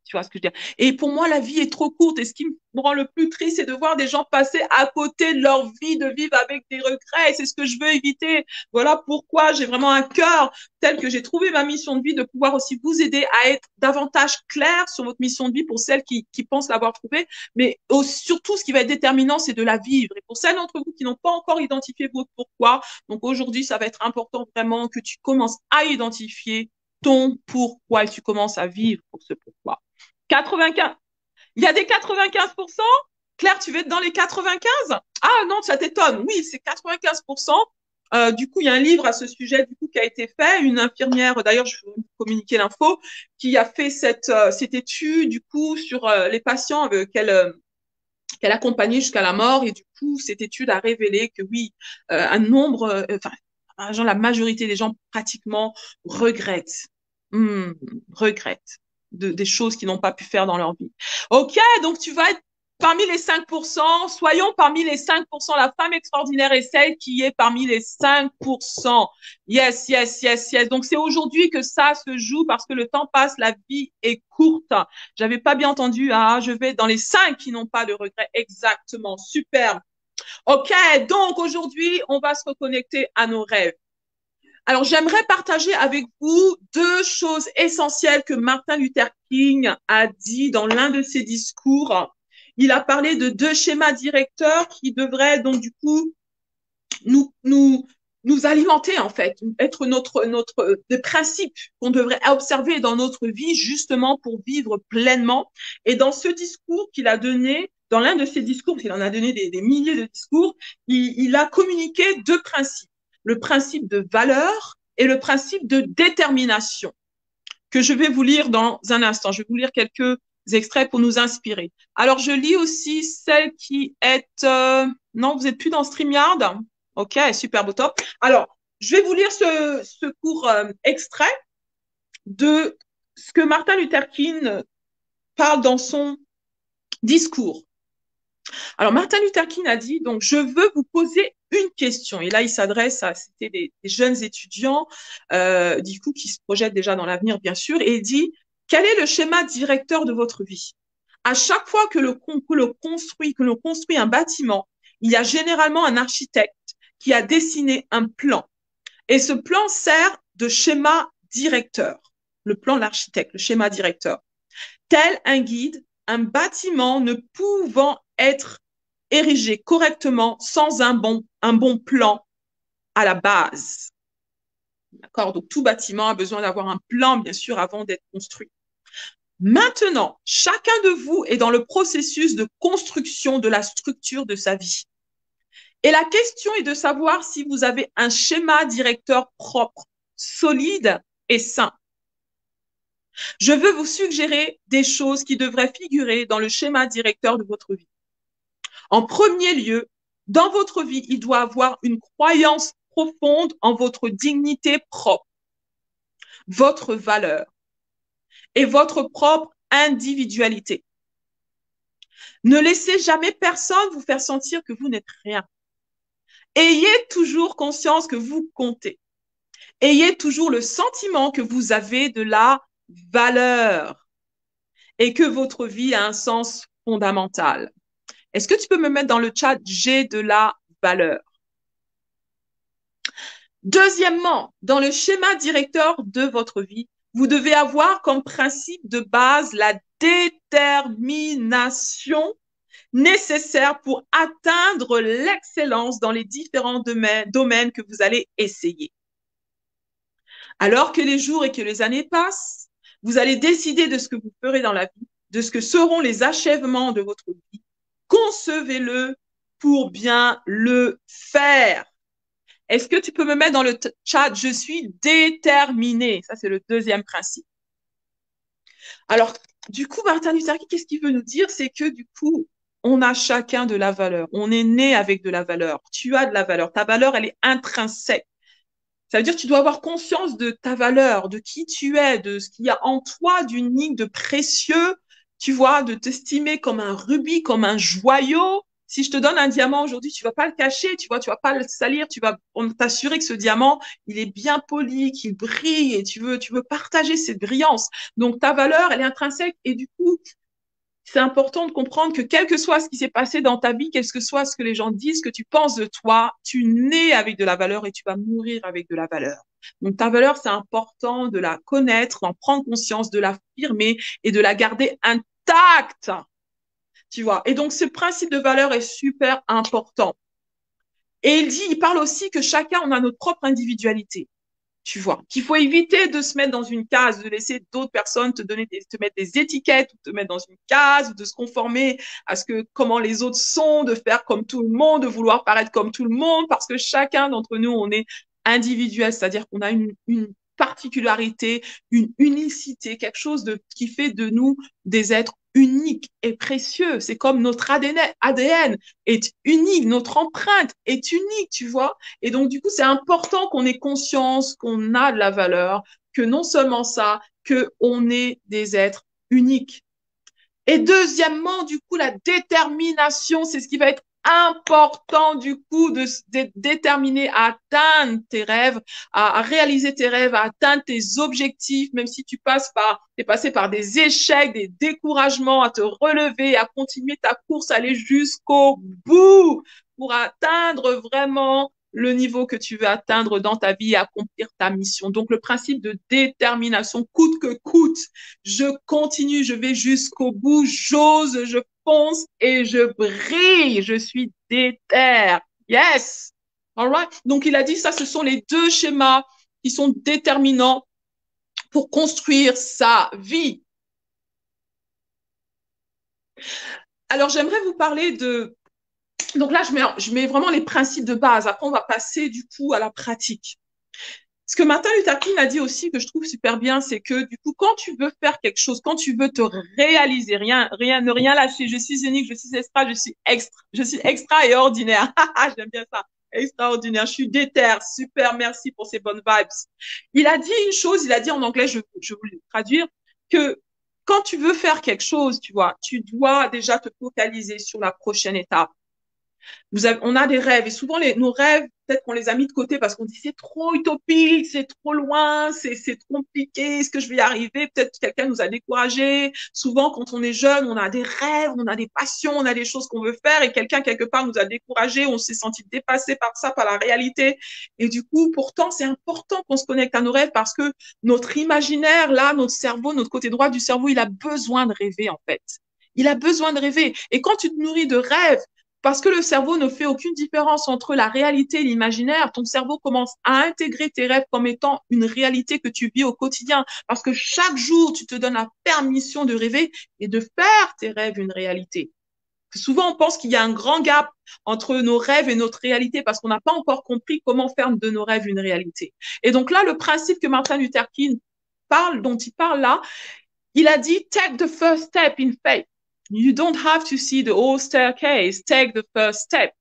Tu vois ce que je veux dire? Et pour moi, la vie est trop courte. Et ce qui me rend le plus triste, c'est de voir des gens passer à côté de leur vie, de vivre avec des regrets. Et c'est ce que je veux éviter. Voilà pourquoi j'ai vraiment un cœur tel que j'ai trouvé ma mission de vie, de pouvoir aussi vous aider à être davantage clair sur votre mission de vie pour celles qui pensent l'avoir trouvée. Mais surtout, ce qui va être déterminant, c'est de la vivre. Et pour celles d'entre vous qui n'ont pas encore identifié votre pourquoi, donc aujourd'hui, ça va être important vraiment que tu commences à identifier ton pourquoi et tu commences à vivre pour ce pourquoi. 95. Il y a des 95%? Claire, tu veux être dans les 95? Ah non, ça t'étonne. Oui, c'est 95%. Du coup, il y a un livre à ce sujet du coup qui a été fait. Une infirmière, d'ailleurs, je vais vous communiquer l'info, qui a fait cette étude du coup sur les patients qu'elle accompagnait jusqu'à la mort. Et du coup, cette étude a révélé que oui, un nombre, enfin, la majorité des gens pratiquement regrettent, hmm, regrettent des choses qu'ils n'ont pas pu faire dans leur vie. Ok, donc tu vas être parmi les 5%, soyons parmi les 5%. La femme extraordinaire est celle qui est parmi les 5%. Yes, yes, yes, yes. Donc c'est aujourd'hui que ça se joue parce que le temps passe, la vie est courte. J'avais pas bien entendu. Ah, je vais dans les 5 qui n'ont pas de regrets. Exactement. Super. OK. Donc aujourd'hui, on va se reconnecter à nos rêves. Alors, j'aimerais partager avec vous deux choses essentielles que Martin Luther King a dit dans l'un de ses discours. Il a parlé de deux schémas directeurs qui devraient donc du coup nous, nous, nous alimenter en fait, être des principes qu'on devrait observer dans notre vie justement pour vivre pleinement. Et dans ce discours qu'il a donné, dans l'un de ses discours, il en a donné des milliers de discours, il a communiqué deux principes. Le principe de valeur et le principe de détermination que je vais vous lire dans un instant. Je vais vous lire quelques extraits pour nous inspirer. Alors, je lis aussi celle qui est... Non, vous n'êtes plus dans StreamYard. OK, super beau top. Alors, je vais vous lire ce court extrait de ce que Martin Luther King parle dans son discours. Alors, Martin Luther King a dit, donc, je veux vous poser une question. Et là, il s'adresse à, c'était des jeunes étudiants, du coup, qui se projettent déjà dans l'avenir, bien sûr, et il dit, quel est le schéma directeur de votre vie? À chaque fois que l'on construit un bâtiment, il y a généralement un architecte qui a dessiné un plan. Et ce plan sert de schéma directeur. Le plan de l'architecte, le schéma directeur. Tel un guide, un bâtiment ne pouvant être érigé correctement sans un bon plan à la base. D'accord? Donc, tout bâtiment a besoin d'avoir un plan, bien sûr, avant d'être construit. Maintenant, chacun de vous est dans le processus de construction de la structure de sa vie. Et la question est de savoir si vous avez un schéma directeur propre, solide et sain. Je veux vous suggérer des choses qui devraient figurer dans le schéma directeur de votre vie. En premier lieu, dans votre vie, il doit avoir une croyance profonde en votre dignité propre, votre valeur et votre propre individualité. Ne laissez jamais personne vous faire sentir que vous n'êtes rien. Ayez toujours conscience que vous comptez. Ayez toujours le sentiment que vous avez de la valeur et que votre vie a un sens fondamental. Est-ce que tu peux me mettre dans le chat, j'ai de la valeur? Deuxièmement, dans le schéma directeur de votre vie, vous devez avoir comme principe de base la détermination nécessaire pour atteindre l'excellence dans les différents domaines que vous allez essayer. Alors que les jours et que les années passent, vous allez décider de ce que vous ferez dans la vie, de ce que seront les achèvements de votre vie. Concevez-le pour bien le faire. Est-ce que tu peux me mettre dans le chat, je suis déterminée? Ça, c'est le deuxième principe. Alors, du coup, Martin Luther King, qu'est-ce qu'il veut nous dire? C'est que du coup, on a chacun de la valeur. On est né avec de la valeur. Tu as de la valeur. Ta valeur, elle est intrinsèque. Ça veut dire que tu dois avoir conscience de ta valeur, de qui tu es, de ce qu'il y a en toi d'unique, de précieux, tu vois, de t'estimer comme un rubis, comme un joyau. Si je te donne un diamant aujourd'hui, tu vas pas le cacher, tu vois, tu vas pas le salir, on t'assurer que ce diamant, il est bien poli, qu'il brille et tu veux partager cette brillance. Donc ta valeur, elle est intrinsèque et du coup, c'est important de comprendre que quel que soit ce qui s'est passé dans ta vie, quel que soit ce que les gens disent, ce que tu penses de toi, tu nais avec de la valeur et tu vas mourir avec de la valeur. Donc ta valeur, c'est important de la connaître, d'en prendre conscience, de l'affirmer et de la garder intacte. Tu vois. Et donc ce principe de valeur est super important. Et il parle aussi que chacun, on a notre propre individualité. tu vois, qu'il faut éviter de se mettre dans une case, de laisser d'autres personnes te mettre des étiquettes, ou te mettre dans une case, ou de se conformer à ce que, comment les autres sont, de faire comme tout le monde, de vouloir paraître comme tout le monde, parce que chacun d'entre nous, on est individuel, c'est-à-dire qu'on a une particularité, une unicité, quelque chose qui fait de nous des êtres uniques et précieux. C'est comme notre ADN est unique, notre empreinte est unique, tu vois. Et donc, du coup, c'est important qu'on ait conscience qu'on a de la valeur, que non seulement ça, qu'on est des êtres uniques. Et deuxièmement, du coup, la détermination, c'est ce qui va être important du coup de déterminer à atteindre tes rêves, à réaliser tes rêves, à atteindre tes objectifs, même si t'es passé par des échecs, des découragements, à te relever, à continuer ta course, à aller jusqu'au bout pour atteindre vraiment le niveau que tu veux atteindre dans ta vie et accomplir ta mission. Donc, le principe de détermination, coûte que coûte, je continue, je vais jusqu'au bout, j'ose, je fonce et je brille, je suis déter. Yes. All right. Donc, il a dit ça, ce sont les deux schémas qui sont déterminants pour construire sa vie. Alors, j'aimerais vous parler de... Donc là, je mets vraiment les principes de base. Après, on va passer du coup à la pratique. Ce que Martin Luther King a dit aussi, que je trouve super bien, c'est que du coup, quand tu veux faire quelque chose, quand tu veux te réaliser, ne rien lâcher, je suis unique, je suis extra et ordinaire. J'aime bien ça. Extraordinaire. Je suis déter. Super. Merci pour ces bonnes vibes. Il a dit une chose, il a dit en anglais, je vais le traduire, que quand tu veux faire quelque chose, tu vois, tu dois déjà te focaliser sur la prochaine étape. On a des rêves et souvent nos rêves, peut-être qu'on les a mis de côté parce qu'on dit c'est trop utopique, c'est trop loin, c'est trop compliqué, est-ce que je vais y arriver? Peut-être que quelqu'un nous a découragés. Souvent, quand on est jeune, on a des rêves, on a des passions, on a des choses qu'on veut faire et quelqu'un quelque part nous a découragés, on s'est senti dépassé par ça, par la réalité. Et du coup, pourtant, c'est important qu'on se connecte à nos rêves parce que notre imaginaire, là, notre cerveau, notre côté droit du cerveau, il a besoin de rêver en fait. Il a besoin de rêver. Et quand tu te nourris de rêves, parce que le cerveau ne fait aucune différence entre la réalité et l'imaginaire, ton cerveau commence à intégrer tes rêves comme étant une réalité que tu vis au quotidien. Parce que chaque jour, tu te donnes la permission de rêver et de faire tes rêves une réalité. Souvent, on pense qu'il y a un grand gap entre nos rêves et notre réalité parce qu'on n'a pas encore compris comment faire de nos rêves une réalité. Et donc là, le principe que Martin Luther King dont il parle là, il a dit, take the first step in faith. You don't have to see the whole staircase. Take the first step.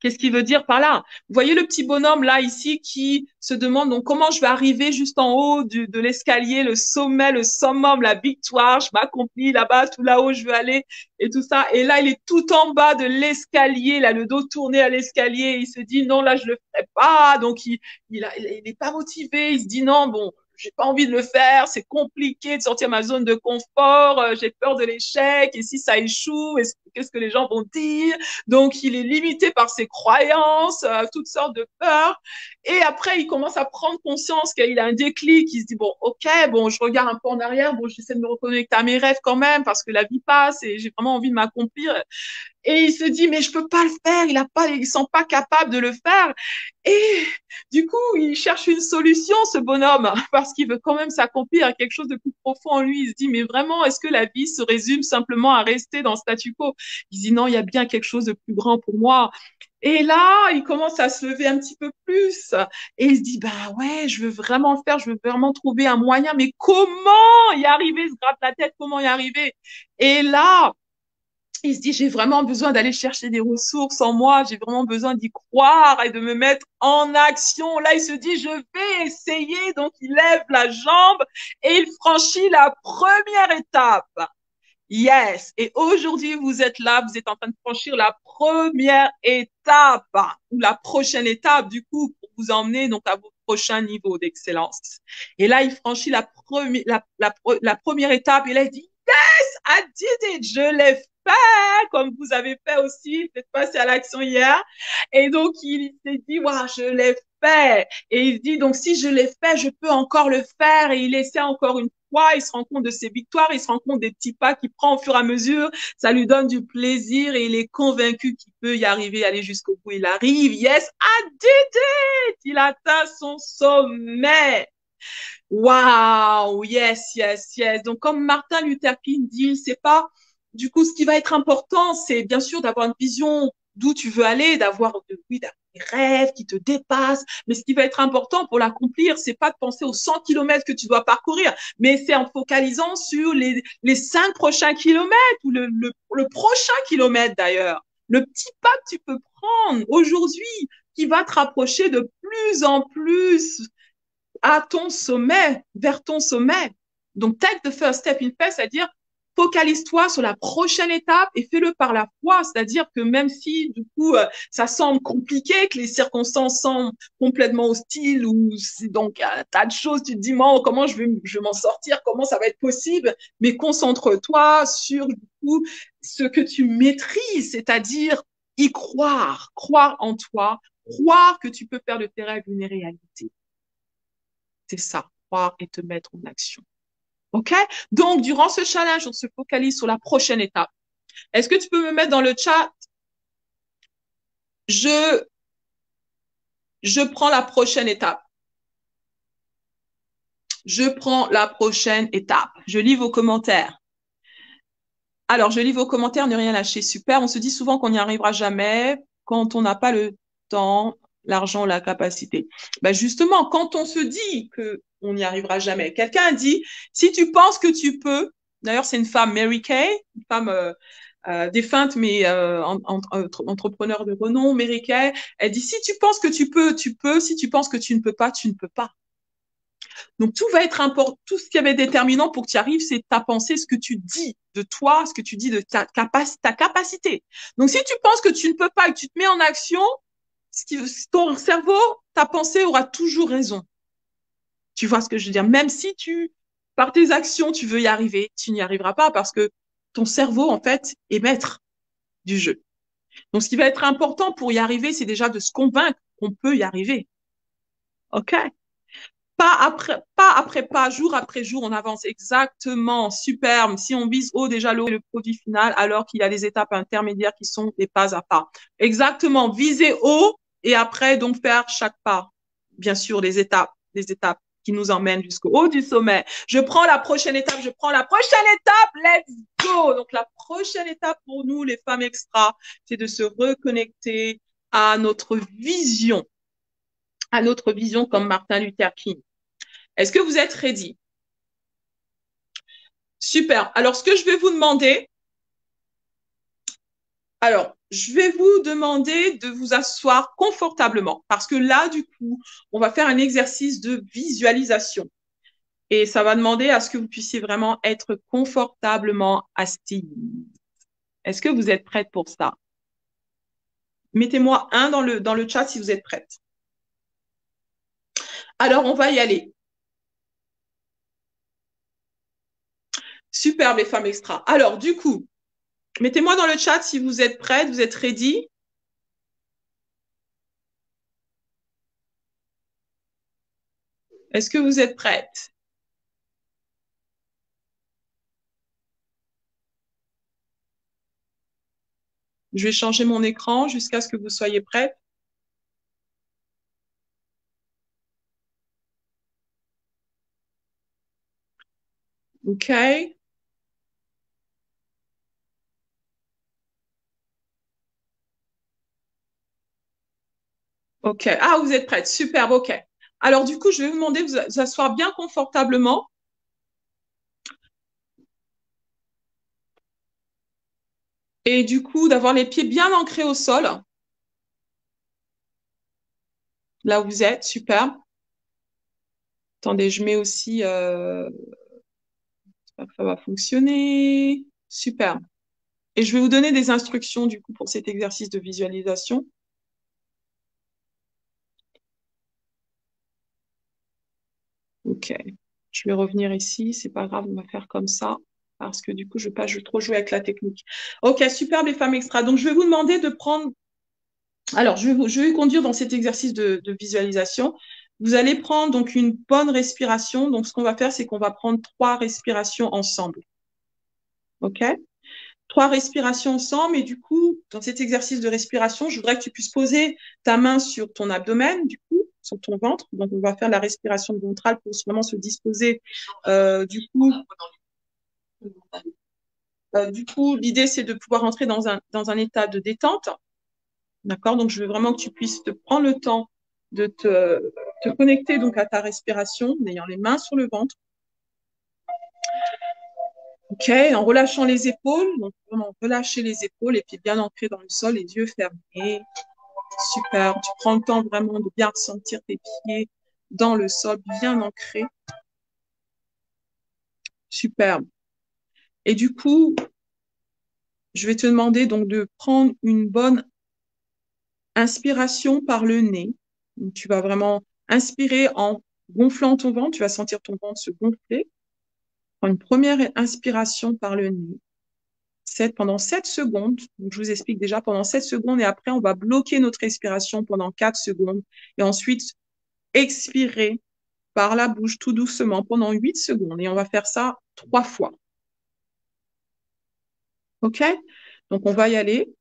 Qu'est-ce qu'il veut dire par là? Vous voyez le petit bonhomme là ici qui se demande donc comment je vais arriver juste en haut de l'escalier, le sommet, le summum, la victoire, je m'accomplis là-bas, tout là-haut je veux aller et tout ça. Et là il est tout en bas de l'escalier, là le dos tourné à l'escalier, il se dit non là je le ferai pas, donc il est pas motivé, il se dit non bon j'ai pas envie de le faire, c'est compliqué de sortir de ma zone de confort, j'ai peur de l'échec, et si ça échoue, qu'est-ce que les gens vont dire? Donc, il est limité par ses croyances, toutes sortes de peurs. Et après, il commence à prendre conscience qu'il a un déclic. Il se dit, bon, ok, bon, je regarde un peu en arrière, bon, j'essaie de me reconnecter à mes rêves quand même, parce que la vie passe et j'ai vraiment envie de m'accomplir. Et il se dit, mais je peux pas le faire, il sent pas capable de le faire. Et du coup, il cherche une solution, ce bonhomme, parce qu'il veut quand même s'accomplir à quelque chose de plus profond en lui. Il se dit, mais vraiment, est-ce que la vie se résume simplement à rester dans le statu quo? Il se dit, non, il y a bien quelque chose de plus grand pour moi. Et là, il commence à se lever un petit peu plus. Et il se dit, bah ouais, je veux vraiment le faire, je veux vraiment trouver un moyen, mais comment y arriver? Il se gratte la tête, comment y arriver? Et là, il se dit, j'ai vraiment besoin d'aller chercher des ressources en moi, j'ai vraiment besoin d'y croire et de me mettre en action. Là, il se dit, je vais essayer. Donc, il lève la jambe et il franchit la première étape. Yes. Et aujourd'hui, vous êtes là, vous êtes en train de franchir la première étape ou la prochaine étape, du coup, pour vous emmener donc à vos prochains niveaux d'excellence. Et là, il franchit la première étape et là, il dit, I did it, je l'ai fais, comme vous avez fait aussi, vous êtes passé à l'action hier. Et donc, il s'est dit, waouh, je l'ai fait. Et il se dit, donc, si je l'ai fait, je peux encore le faire. Et il essaie encore une fois, il se rend compte de ses victoires, il se rend compte des petits pas qu'il prend au fur et à mesure. Ça lui donne du plaisir et il est convaincu qu'il peut y arriver, aller jusqu'au bout. Il arrive. Yes, I did it! Il atteint son sommet. Wow, yes, yes, yes. Donc, comme Martin Luther King dit, c'est pas, du coup, ce qui va être important, c'est bien sûr d'avoir une vision d'où tu veux aller, oui, d'avoir des rêves qui te dépassent. Mais ce qui va être important pour l'accomplir, c'est pas de penser aux 100 kilomètres que tu dois parcourir, mais c'est en focalisant sur les 5 prochains kilomètres ou le prochain kilomètre d'ailleurs. Le petit pas que tu peux prendre aujourd'hui qui va te rapprocher de plus en plus à ton sommet, vers ton sommet. Donc, take the first step in faith, c'est-à-dire focalise-toi sur la prochaine étape et fais-le par la foi. C'est-à-dire que même si, du coup, ça semble compliqué, que les circonstances semblent complètement hostiles ou donc un tas de choses, tu te dis, comment je vais m'en sortir, comment ça va être possible, mais concentre-toi sur, du coup, ce que tu maîtrises, c'est-à-dire y croire, croire en toi, croire que tu peux faire de tes rêves une réalité. C'est ça, croire et te mettre en action. OK? Donc, durant ce challenge, on se focalise sur la prochaine étape. Est-ce que tu peux me mettre dans le chat? Je, je prends la prochaine étape. Je prends la prochaine étape. Je lis vos commentaires. Alors, je lis vos commentaires, ne rien lâcher. Super. On se dit souvent qu'on n'y arrivera jamais quand on n'a pas le temps, l'argent, la capacité. Ben justement, quand on se dit que on n'y arrivera jamais, quelqu'un a dit, si tu penses que tu peux, d'ailleurs, c'est une femme, Mary Kay, une femme défunte, mais entrepreneur de renom, Mary Kay, elle dit, si tu penses que tu peux, tu peux. Si tu penses que tu ne peux pas, tu ne peux pas. Donc, tout va être important. Tout ce qui va être déterminant pour que tu y arrives, c'est ta pensée, ce que tu dis de toi, ce que tu dis de ta capacité. Donc, si tu penses que tu ne peux pas et que tu te mets en action, ton cerveau, ta pensée aura toujours raison. Tu vois ce que je veux dire? Même si par tes actions, tu veux y arriver, tu n'y arriveras pas parce que ton cerveau, en fait, est maître du jeu. Donc, ce qui va être important pour y arriver, c'est déjà de se convaincre qu'on peut y arriver. OK? Pas après pas, jour après jour, on avance exactement, superbe. Si on vise haut, déjà l'eau est le produit final, alors qu'il y a des étapes intermédiaires qui sont des pas à pas. Exactement, viser haut et après donc faire chaque pas. Bien sûr, des étapes qui nous emmènent jusqu'au haut du sommet. Je prends la prochaine étape, je prends la prochaine étape, let's go. Donc la prochaine étape pour nous, les femmes extra, c'est de se reconnecter à notre vision comme Martin Luther King. Est-ce que vous êtes ready? Super. Alors, ce que je vais vous demander, je vais vous demander de vous asseoir confortablement parce que là, du coup, on va faire un exercice de visualisation et ça va demander à ce que vous puissiez vraiment être confortablement assis. Est-ce que vous êtes prête pour ça? Mettez-moi un dans le chat si vous êtes prête. Alors, on va y aller. Superbe, les femmes extra. Alors, du coup, mettez-moi dans le chat si vous êtes prête, vous êtes ready. Est-ce que vous êtes prête? Je vais changer mon écran jusqu'à ce que vous soyez prête. OK. OK. Ah, vous êtes prête. Super. OK. Alors, du coup, je vais vous demander de vous asseoir bien confortablement. Et du coup, d'avoir les pieds bien ancrés au sol. Là où vous êtes. Super. Attendez, je mets aussi... j'espère que ça va fonctionner. Super. Et je vais vous donner des instructions, du coup, pour cet exercice de visualisation. OK. Je vais revenir ici. C'est pas grave, on va faire comme ça. parce que du coup, je ne veux pas trop jouer avec la technique. Ok, superbe les femmes extra. Donc, je vais vous demander de prendre. Alors, je vais vous conduire dans cet exercice de visualisation. Vous allez prendre donc une bonne respiration. Donc, ce qu'on va faire, c'est qu'on va prendre 3 respirations ensemble. OK? 3 respirations ensemble. Et du coup, dans cet exercice de respiration, je voudrais que tu puisses poser ta main sur ton abdomen, du coup, sur ton ventre. Donc, on va faire la respiration ventrale pour vraiment se disposer. Du coup, l'idée, c'est de pouvoir entrer dans un état de détente. D'accord? Donc, je veux vraiment que tu puisses te prendre le temps de te connecter donc à ta respiration en ayant les mains sur le ventre. OK, en relâchant les épaules, donc vraiment relâcher les épaules et puis bien ancrer dans le sol, les yeux fermés. Super. Tu prends le temps vraiment de bien ressentir tes pieds dans le sol, bien ancrés. Superbe. Et du coup, je vais te demander donc de prendre une bonne inspiration par le nez. Donc, tu vas vraiment inspirer en gonflant ton ventre. Tu vas sentir ton ventre se gonfler. Prends une première inspiration par le nez. Pendant 7 secondes. Donc, je vous explique déjà pendant 7 secondes et après, on va bloquer notre respiration pendant 4 secondes et ensuite expirer par la bouche tout doucement pendant 8 secondes et on va faire ça 3 fois. OK? Donc, on va y aller.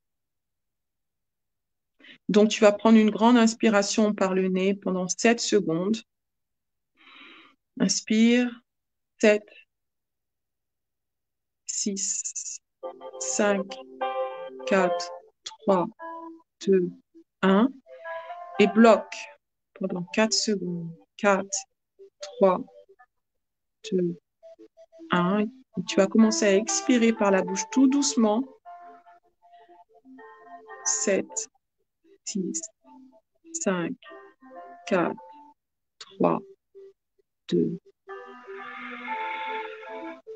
Donc, tu vas prendre une grande inspiration par le nez pendant 7 secondes. Inspire. 7, 6, 5, 4, 3, 2, 1. Et bloque pendant 4 secondes. 4, 3, 2, 1. Et tu vas commencer à expirer par la bouche tout doucement. 7, 6, 5, 4, 3, 2,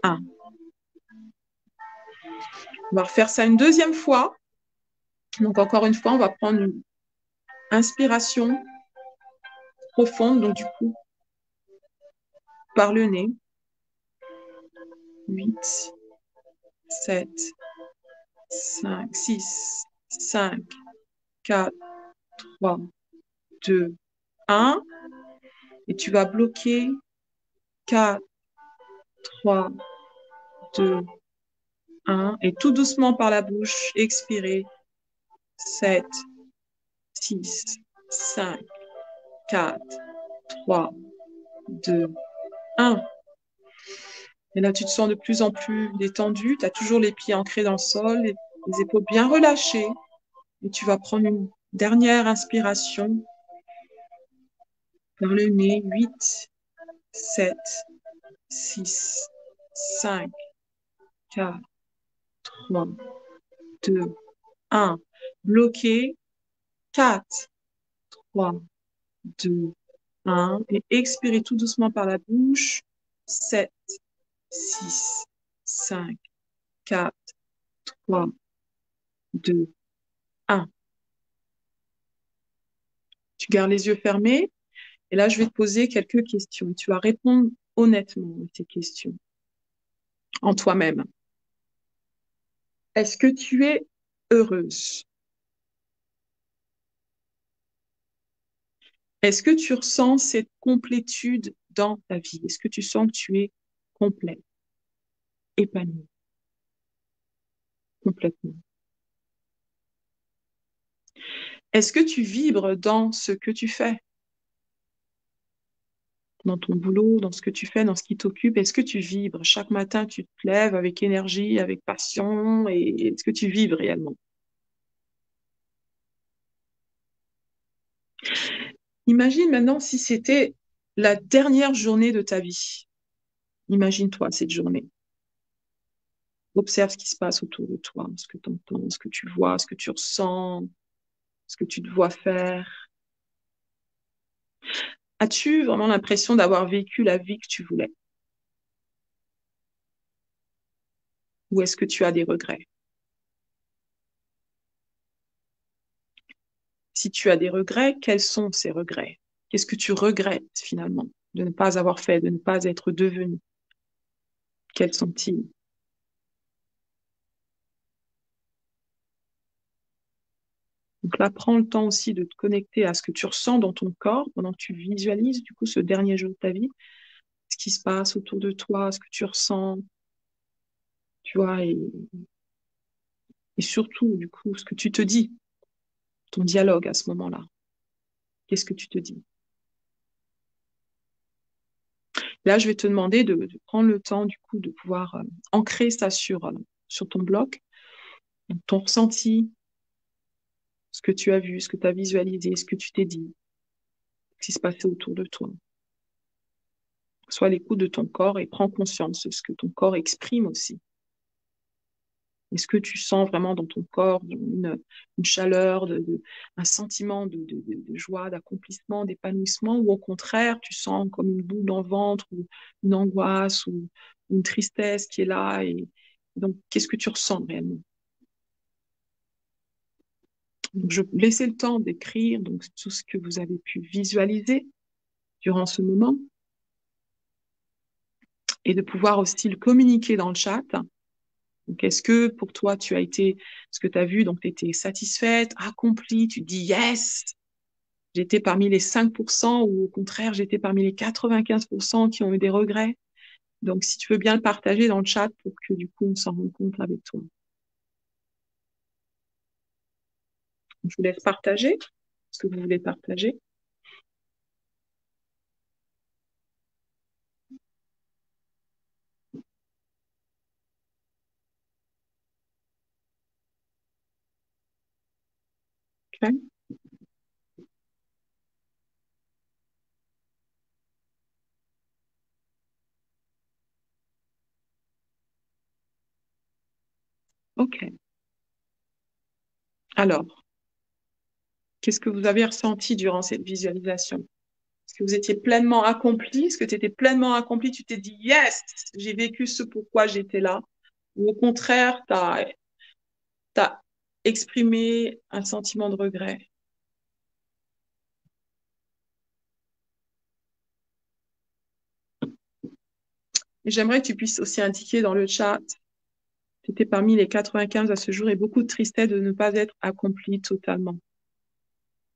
1. On va refaire ça une deuxième fois. Donc, encore une fois, on va prendre une inspiration profonde. Donc, du coup, par le nez. 8, 7, 5, 6, 5, 4, 3, 2, 1. Et tu vas bloquer 4, 3, 2, 1. Et tout doucement par la bouche, expirer. 7, 6, 5, 4, 3, 2, 1. Et là, tu te sens de plus en plus détendu. Tu as toujours les pieds ancrés dans le sol, les épaules bien relâchées. Et tu vas prendre une dernière inspiration par le nez. 8, 7, 6, 5, 4, 3, 2, 1. Bloqué. 4, 3, 2, 1. Et expirez tout doucement par la bouche. 7, 6, 5, 4, 3, 2, 1. Tu gardes les yeux fermés. Et là, je vais te poser quelques questions. Tu vas répondre honnêtement à ces questions en toi-même. Est-ce que tu es heureuse? Est-ce que tu ressens cette complétude dans ta vie? Est-ce que tu sens que tu es complet, épanoui, complètement? Est-ce que tu vibres dans ce que tu fais, dans ton boulot, dans ce que tu fais, dans ce qui t'occupe? Est-ce que tu vibres? Chaque matin, tu te lèves avec énergie, avec passion, et est-ce que tu vibres réellement? Imagine maintenant si c'était la dernière journée de ta vie. Imagine-toi cette journée. Observe ce qui se passe autour de toi, ce que tu entends, ce que tu vois, ce que tu ressens, ce que tu te vois faire. As-tu vraiment l'impression d'avoir vécu la vie que tu voulais? Ou est-ce que tu as des regrets? Si tu as des regrets, quels sont ces regrets? Qu'est-ce que tu regrettes finalement de ne pas avoir fait, de ne pas être devenu? Quels sont-ils? Donc là, prends le temps aussi de te connecter à ce que tu ressens dans ton corps pendant que tu visualises du coup ce dernier jour de ta vie, ce qui se passe autour de toi, ce que tu ressens, tu vois, et surtout du coup ce que tu te dis, ton dialogue à ce moment-là. Qu'est-ce que tu te dis? Là, je vais te demander de prendre le temps du coup de pouvoir ancrer ça sur ton bloc, ton ressenti, ce que tu as vu, ce que tu as visualisé, ce que tu t'es dit, ce qui se passait autour de toi. Sois à l'écoute de ton corps et prends conscience de ce que ton corps exprime aussi. Est-ce que tu sens vraiment dans ton corps une chaleur, un sentiment de joie, d'accomplissement, d'épanouissement, ou au contraire, tu sens comme une boule dans le ventre, ou une angoisse, ou une tristesse qui est là, et donc qu'est-ce que tu ressens réellement? Donc, je vais laisser le temps d'écrire donc tout ce que vous avez pu visualiser durant ce moment, et de pouvoir aussi le communiquer dans le chat. Donc, est-ce que pour toi, tu as été, ce que tu as vu, donc tu étais satisfaite, accomplie, tu dis yes, j'étais parmi les 5%, ou au contraire, j'étais parmi les 95% qui ont eu des regrets. Donc, si tu veux bien le partager dans le chat pour que du coup, on s'en rende compte avec toi. Je vous laisse partager ce que vous voulez partager. Okay. OK. Alors, qu'est-ce que vous avez ressenti durant cette visualisation? Est-ce que vous étiez pleinement accompli? Est-ce que tu étais pleinement accompli? Tu t'es dit, yes, j'ai vécu ce pourquoi j'étais là. Ou au contraire, t'as exprimé un sentiment de regret. Et j'aimerais que tu puisses aussi indiquer dans le chat, tu étais parmi les 95 à ce jour, et beaucoup de tristesse de ne pas être accompli totalement.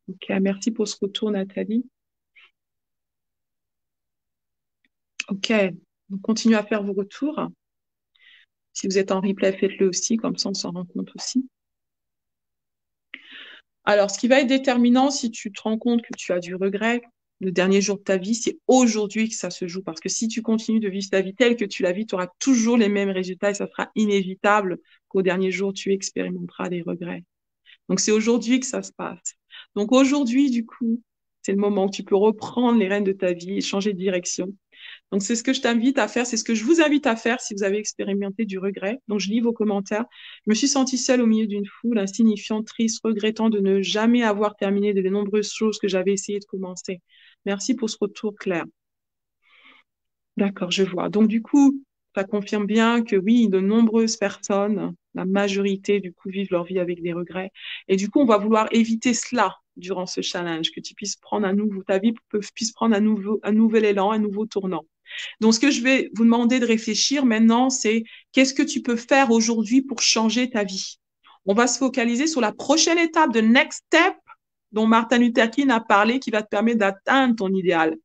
Ok, merci pour ce retour, Nathalie. Ok, donc continuez à faire vos retours. Si vous êtes en replay, faites-le aussi, comme ça on s'en rend compte aussi. Alors, ce qui va être déterminant, si tu te rends compte que tu as du regret, le dernier jour de ta vie, c'est aujourd'hui que ça se joue. Parce que si tu continues de vivre ta vie telle que tu la vis, tu auras toujours les mêmes résultats, et ça sera inévitable qu'au dernier jour, tu expérimenteras des regrets. Donc, c'est aujourd'hui que ça se passe. Donc, aujourd'hui, du coup, c'est le moment où tu peux reprendre les rênes de ta vie et changer de direction. Donc, c'est ce que je t'invite à faire, c'est ce que je vous invite à faire si vous avez expérimenté du regret. Donc, je lis vos commentaires. Je me suis sentie seule au milieu d'une foule, insignifiante, triste, regrettant de ne jamais avoir terminé de les nombreuses choses que j'avais essayé de commencer. Merci pour ce retour, Claire. D'accord, je vois. Donc, du coup, ça confirme bien que oui, de nombreuses personnes, la majorité, du coup, vivent leur vie avec des regrets. Et du coup, on va vouloir éviter cela durant ce challenge, que tu puisses prendre ta vie puisse prendre un nouvel élan, un nouveau tournant. Donc, ce que je vais vous demander de réfléchir maintenant, c'est qu'est-ce que tu peux faire aujourd'hui pour changer ta vie? On va se focaliser sur la prochaine étape de next step dont Martin Luther King a parlé, qui va te permettre d'atteindre ton idéal.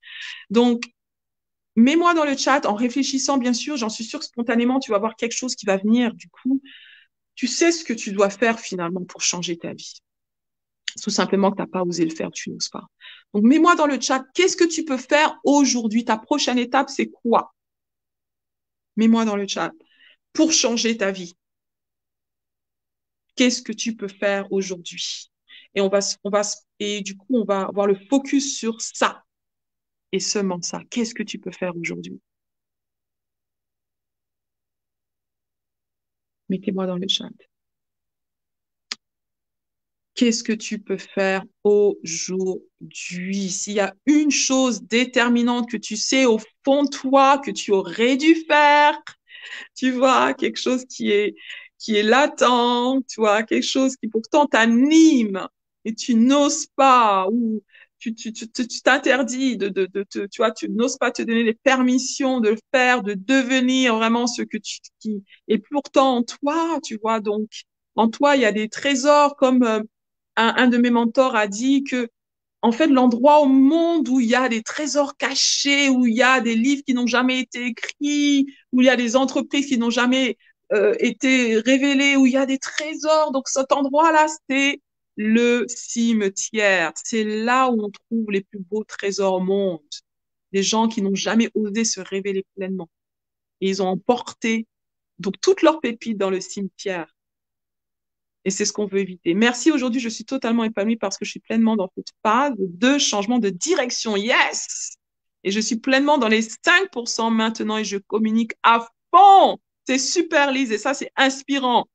Donc, mets-moi dans le chat en réfléchissant, bien sûr, j'en suis sûre que spontanément, tu vas voir quelque chose qui va venir. Du coup, tu sais ce que tu dois faire finalement pour changer ta vie. Tout simplement que tu n'as pas osé le faire, tu n'oses pas. Donc, mets-moi dans le chat, qu'est-ce que tu peux faire aujourd'hui? Ta prochaine étape, c'est quoi? Mets-moi dans le chat. Pour changer ta vie, qu'est-ce que tu peux faire aujourd'hui? Et et du coup, on va avoir le focus sur ça et seulement ça. Qu'est-ce que tu peux faire aujourd'hui? Mettez-moi dans le chat. Qu'est-ce que tu peux faire aujourd'hui? S'il y a une chose déterminante que tu sais au fond de toi que tu aurais dû faire, tu vois, quelque chose qui est latent, tu vois, quelque chose qui pourtant t'anime et tu n'oses pas, ou tu t'interdis tu vois, tu n'oses pas te donner les permissions de le faire, de devenir vraiment ce que et pourtant en toi, tu vois, donc, en toi, il y a des trésors comme un de mes mentors a dit que, en fait, l'endroit au monde où il y a des trésors cachés, où il y a des livres qui n'ont jamais été écrits, où il y a des entreprises qui n'ont jamais été révélées, où il y a des trésors. Donc cet endroit-là, c'est le cimetière. C'est là où on trouve les plus beaux trésors au monde. Des gens qui n'ont jamais osé se révéler pleinement. Et ils ont emporté donc toutes leurs pépites dans le cimetière. Et c'est ce qu'on veut éviter. Merci, aujourd'hui, je suis totalement épanouie parce que je suis pleinement dans cette phase de changement de direction. Yes! Et je suis pleinement dans les 5% maintenant et je communique à fond. C'est super, Lise, et ça, c'est inspirant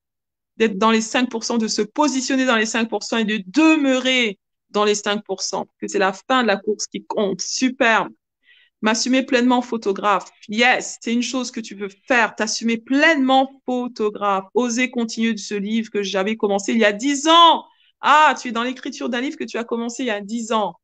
d'être dans les 5%, de se positionner dans les 5% et de demeurer dans les 5%, que c'est la fin de la course qui compte. Super. M'assumer pleinement photographe. Yes, c'est une chose que tu veux faire, t'assumer pleinement photographe. Oser continuer de ce livre que j'avais commencé il y a 10 ans. Ah, tu es dans l'écriture d'un livre que tu as commencé il y a 10 ans.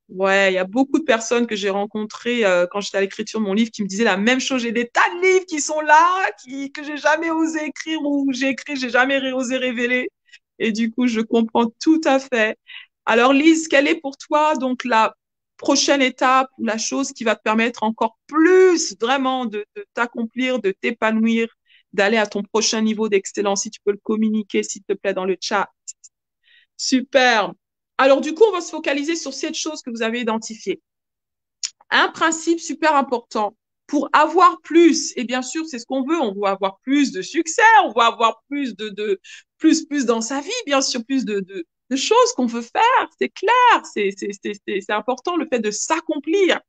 Ouais, il y a beaucoup de personnes que j'ai rencontrées quand j'étais à l'écriture de mon livre qui me disaient la même chose. J'ai des tas de livres qui sont là, que j'ai jamais osé écrire ou j'ai écrit, j'ai jamais osé révéler. Et du coup, je comprends tout à fait. Alors, Lise, quelle est pour toi donc la prochaine étape ou la chose qui va te permettre encore plus vraiment de t'accomplir, de t'épanouir, d'aller à ton prochain niveau d'excellence? Si tu peux le communiquer, s'il te plaît, dans le chat. Super. Alors, du coup, on va se focaliser sur cette chose que vous avez identifiée. Un principe super important pour avoir plus, et bien sûr, c'est ce qu'on veut, on veut avoir plus de succès, on veut avoir plus dans sa vie, bien sûr, plus de choses qu'on veut faire, c'est clair, c'est important le fait de s'accomplir.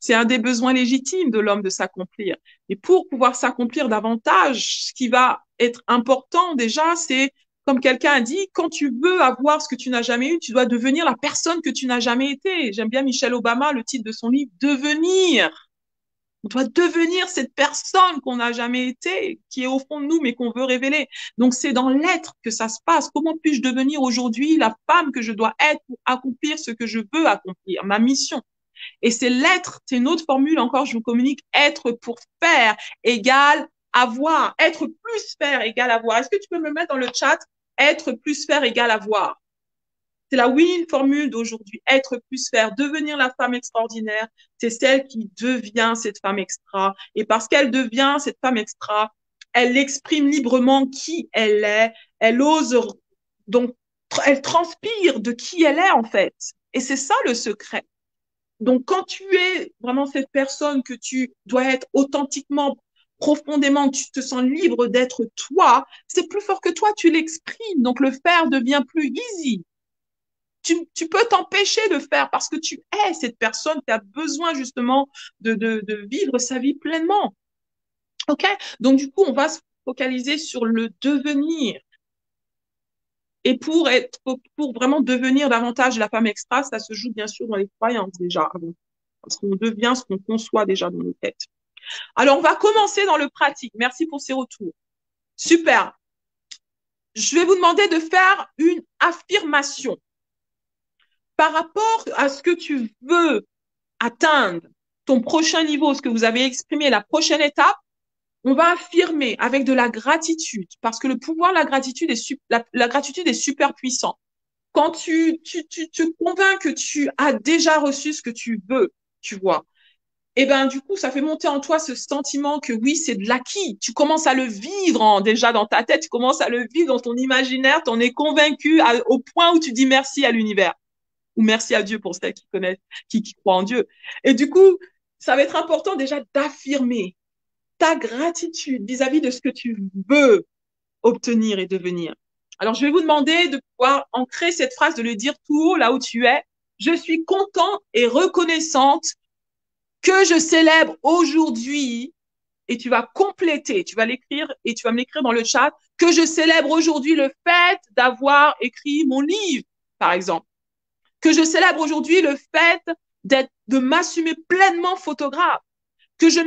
C'est un des besoins légitimes de l'homme de s'accomplir. Et pour pouvoir s'accomplir davantage, ce qui va être important déjà, c'est comme quelqu'un a dit, quand tu veux avoir ce que tu n'as jamais eu, tu dois devenir la personne que tu n'as jamais été. J'aime bien Michelle Obama, le titre de son livre, Devenir. On doit devenir cette personne qu'on n'a jamais été, qui est au fond de nous, mais qu'on veut révéler. Donc, c'est dans l'être que ça se passe. Comment puis-je devenir aujourd'hui la femme que je dois être pour accomplir ce que je veux accomplir, ma mission? Et c'est l'être, c'est une autre formule encore, je vous communique, être pour faire égale avoir. Être plus faire égale avoir. Est-ce que tu peux me mettre dans le chat? Être plus faire égale avoir. C'est la winning formule d'aujourd'hui. Être plus faire, devenir la femme extraordinaire, c'est celle qui devient cette femme extra. Et parce qu'elle devient cette femme extra, elle exprime librement qui elle est. Elle ose, donc, elle transpire de qui elle est en fait. Et c'est ça le secret. Donc, quand tu es vraiment cette personne que tu dois être authentiquement, profondément, tu te sens libre d'être toi, c'est plus fort que toi, tu l'exprimes. Donc, le faire devient plus easy. Tu peux t'empêcher de faire parce que tu es cette personne qui a besoin justement de vivre sa vie pleinement. OK? Donc, du coup, on va se focaliser sur le devenir. Et pour vraiment devenir davantage la femme extra, ça se joue bien sûr dans les croyances déjà avant. Parce qu'on devient ce qu'on conçoit déjà dans nos têtes. Alors, on va commencer dans le pratique. Merci pour ces retours. Super. Je vais vous demander de faire une affirmation par rapport à ce que tu veux atteindre, ton prochain niveau, ce que vous avez exprimé, la prochaine étape. On va affirmer avec de la gratitude, parce que le pouvoir de la gratitude la gratitude est super puissant. Quand tu te convaincs que tu as déjà reçu ce que tu veux, tu vois, et ben du coup, ça fait monter en toi ce sentiment que oui, c'est de l'acquis. Tu commences à le vivre déjà dans ta tête, tu commences à le vivre dans ton imaginaire, tu en es convaincu au point où tu dis merci à l'univers ou merci à Dieu pour celles qui connaissent, qui croient en Dieu. Et du coup, ça va être important déjà d'affirmer ta gratitude vis-à-vis de ce que tu veux obtenir et devenir. Alors, je vais vous demander de pouvoir ancrer cette phrase, de le dire tout haut là où tu es. Je suis content et reconnaissante que je célèbre aujourd'hui, et tu vas compléter, tu vas l'écrire et tu vas me l'écrire dans le chat, que je célèbre aujourd'hui le fait d'avoir écrit mon livre, par exemple. Que je célèbre aujourd'hui le fait de m'assumer pleinement photographe. Que je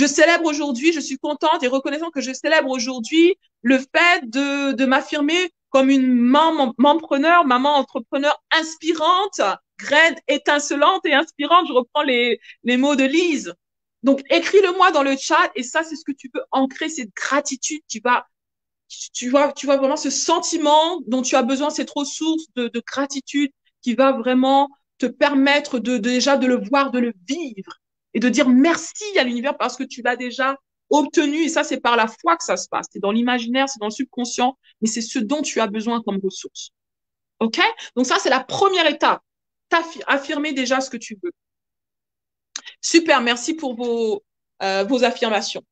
célèbre aujourd'hui, je suis contente et reconnaissante que je célèbre aujourd'hui le fait de m'affirmer comme une mamanpreneur, maman entrepreneur inspirante, graine étincelante et inspirante. Je reprends les mots de Lise. Donc, écris-le moi dans le chat et ça, c'est ce que tu peux ancrer, cette gratitude. tu vois vraiment ce sentiment dont tu as besoin, cette ressource de gratitude qui va vraiment te permettre déjà de le voir, de le vivre et de dire merci à l'univers parce que tu l'as déjà obtenu. Et ça, c'est par la foi que ça se passe. C'est dans l'imaginaire, c'est dans le subconscient, mais c'est ce dont tu as besoin comme ressource. OK? Donc ça, c'est la première étape. Affirmer déjà ce que tu veux. Super, merci pour vos affirmations.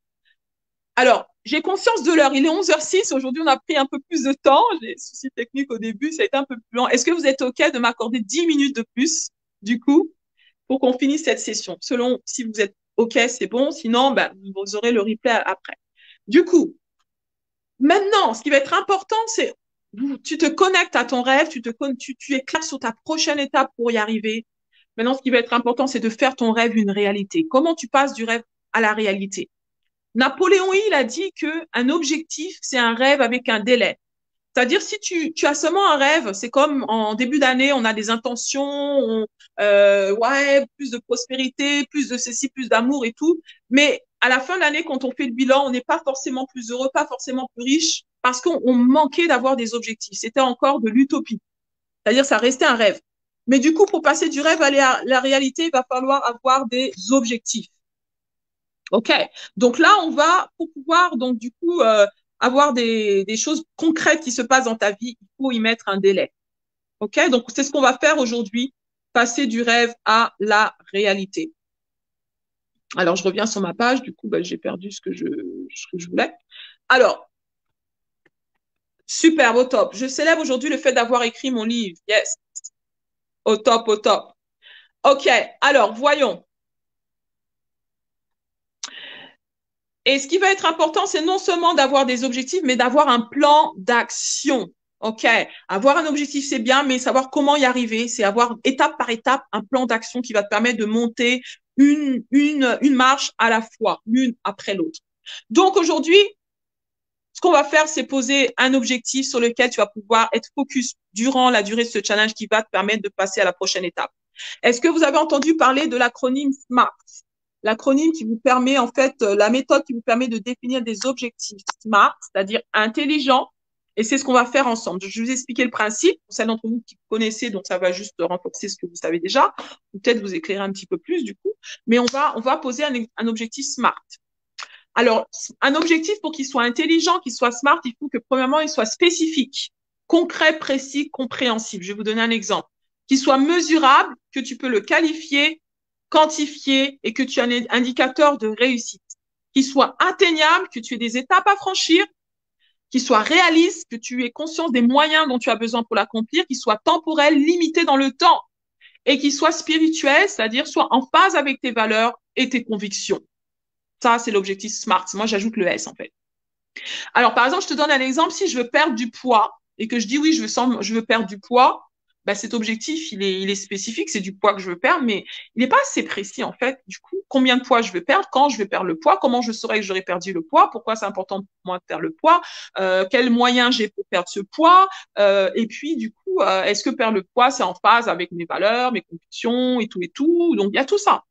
Alors, j'ai conscience de l'heure. Il est 11h06. Aujourd'hui, on a pris un peu plus de temps. J'ai des soucis techniques au début. Ça a été un peu plus long. Est-ce que vous êtes OK de m'accorder 10 minutes de plus, du coup, pour qu'on finisse cette session? Selon si vous êtes OK, c'est bon. Sinon, ben, vous aurez le replay après. Du coup, maintenant, ce qui va être important, c'est tu te connectes à ton rêve, tu es clair sur ta prochaine étape pour y arriver. Maintenant, ce qui va être important, c'est de faire ton rêve une réalité. Comment tu passes du rêve à la réalité? Napoléon Hill a dit que un objectif, c'est un rêve avec un délai. C'est-à-dire, si tu as seulement un rêve, c'est comme en début d'année, on a des intentions, ouais, plus de prospérité, plus de ceci, plus d'amour et tout. Mais à la fin de l'année, quand on fait le bilan, on n'est pas forcément plus heureux, pas forcément plus riche, parce qu'on manquait d'avoir des objectifs. C'était encore de l'utopie. C'est-à-dire, ça restait un rêve. Mais du coup, pour passer du rêve à la réalité, il va falloir avoir des objectifs. OK. Donc là, on va, pour pouvoir, donc, du coup, avoir des choses concrètes qui se passent dans ta vie, il faut y mettre un délai. OK. Donc, c'est ce qu'on va faire aujourd'hui, passer du rêve à la réalité. Alors, je reviens sur ma page. Du coup, ben, j'ai perdu ce que je voulais. Alors, super, au top. Je célèbre aujourd'hui le fait d'avoir écrit mon livre. Yes. Au top, au top. OK. Alors, voyons. Et ce qui va être important, c'est non seulement d'avoir des objectifs, mais d'avoir un plan d'action. OK. Avoir un objectif, c'est bien, mais savoir comment y arriver, c'est avoir étape par étape un plan d'action qui va te permettre de monter une marche à la fois, l'une après l'autre. Donc aujourd'hui, ce qu'on va faire, c'est poser un objectif sur lequel tu vas pouvoir être focus durant la durée de ce challenge qui va te permettre de passer à la prochaine étape. Est-ce que vous avez entendu parler de l'acronyme SMART? L'acronyme qui vous permet, en fait, la méthode qui vous permet de définir des objectifs SMART, c'est-à-dire intelligents. Et c'est ce qu'on va faire ensemble. Je vais vous expliquer le principe. Pour celles d'entre vous qui connaissez, donc ça va juste renforcer ce que vous savez déjà. Ou peut-être vous éclairer un petit peu plus, du coup. Mais on va poser un objectif SMART. Alors, un objectif pour qu'il soit intelligent, qu'il soit SMART, il faut que premièrement, il soit spécifique, concret, précis, compréhensible. Je vais vous donner un exemple. Qu'il soit mesurable, que tu peux le qualifier, quantifier et que tu as un indicateur de réussite. Qu'il soit atteignable, que tu aies des étapes à franchir, qu'il soit réaliste, que tu aies conscience des moyens dont tu as besoin pour l'accomplir, qu'il soit temporel, limité dans le temps et qu'il soit spirituel, c'est-à-dire soit en phase avec tes valeurs et tes convictions. Ça, c'est l'objectif SMART. Moi, j'ajoute le S, en fait. Alors, par exemple, je te donne un exemple. Si je veux perdre du poids et que je dis oui, je veux perdre du poids, ben, cet objectif, il est spécifique. C'est du poids que je veux perdre, mais il n'est pas assez précis, en fait. Du coup, combien de poids je veux perdre, quand je vais perdre le poids, comment je saurais que j'aurais perdu le poids, pourquoi c'est important pour moi de perdre le poids, quels moyens j'ai pour perdre ce poids, et puis, du coup, est-ce que perdre le poids, c'est en phase avec mes valeurs, mes convictions et tout et tout. Donc, il y a tout ça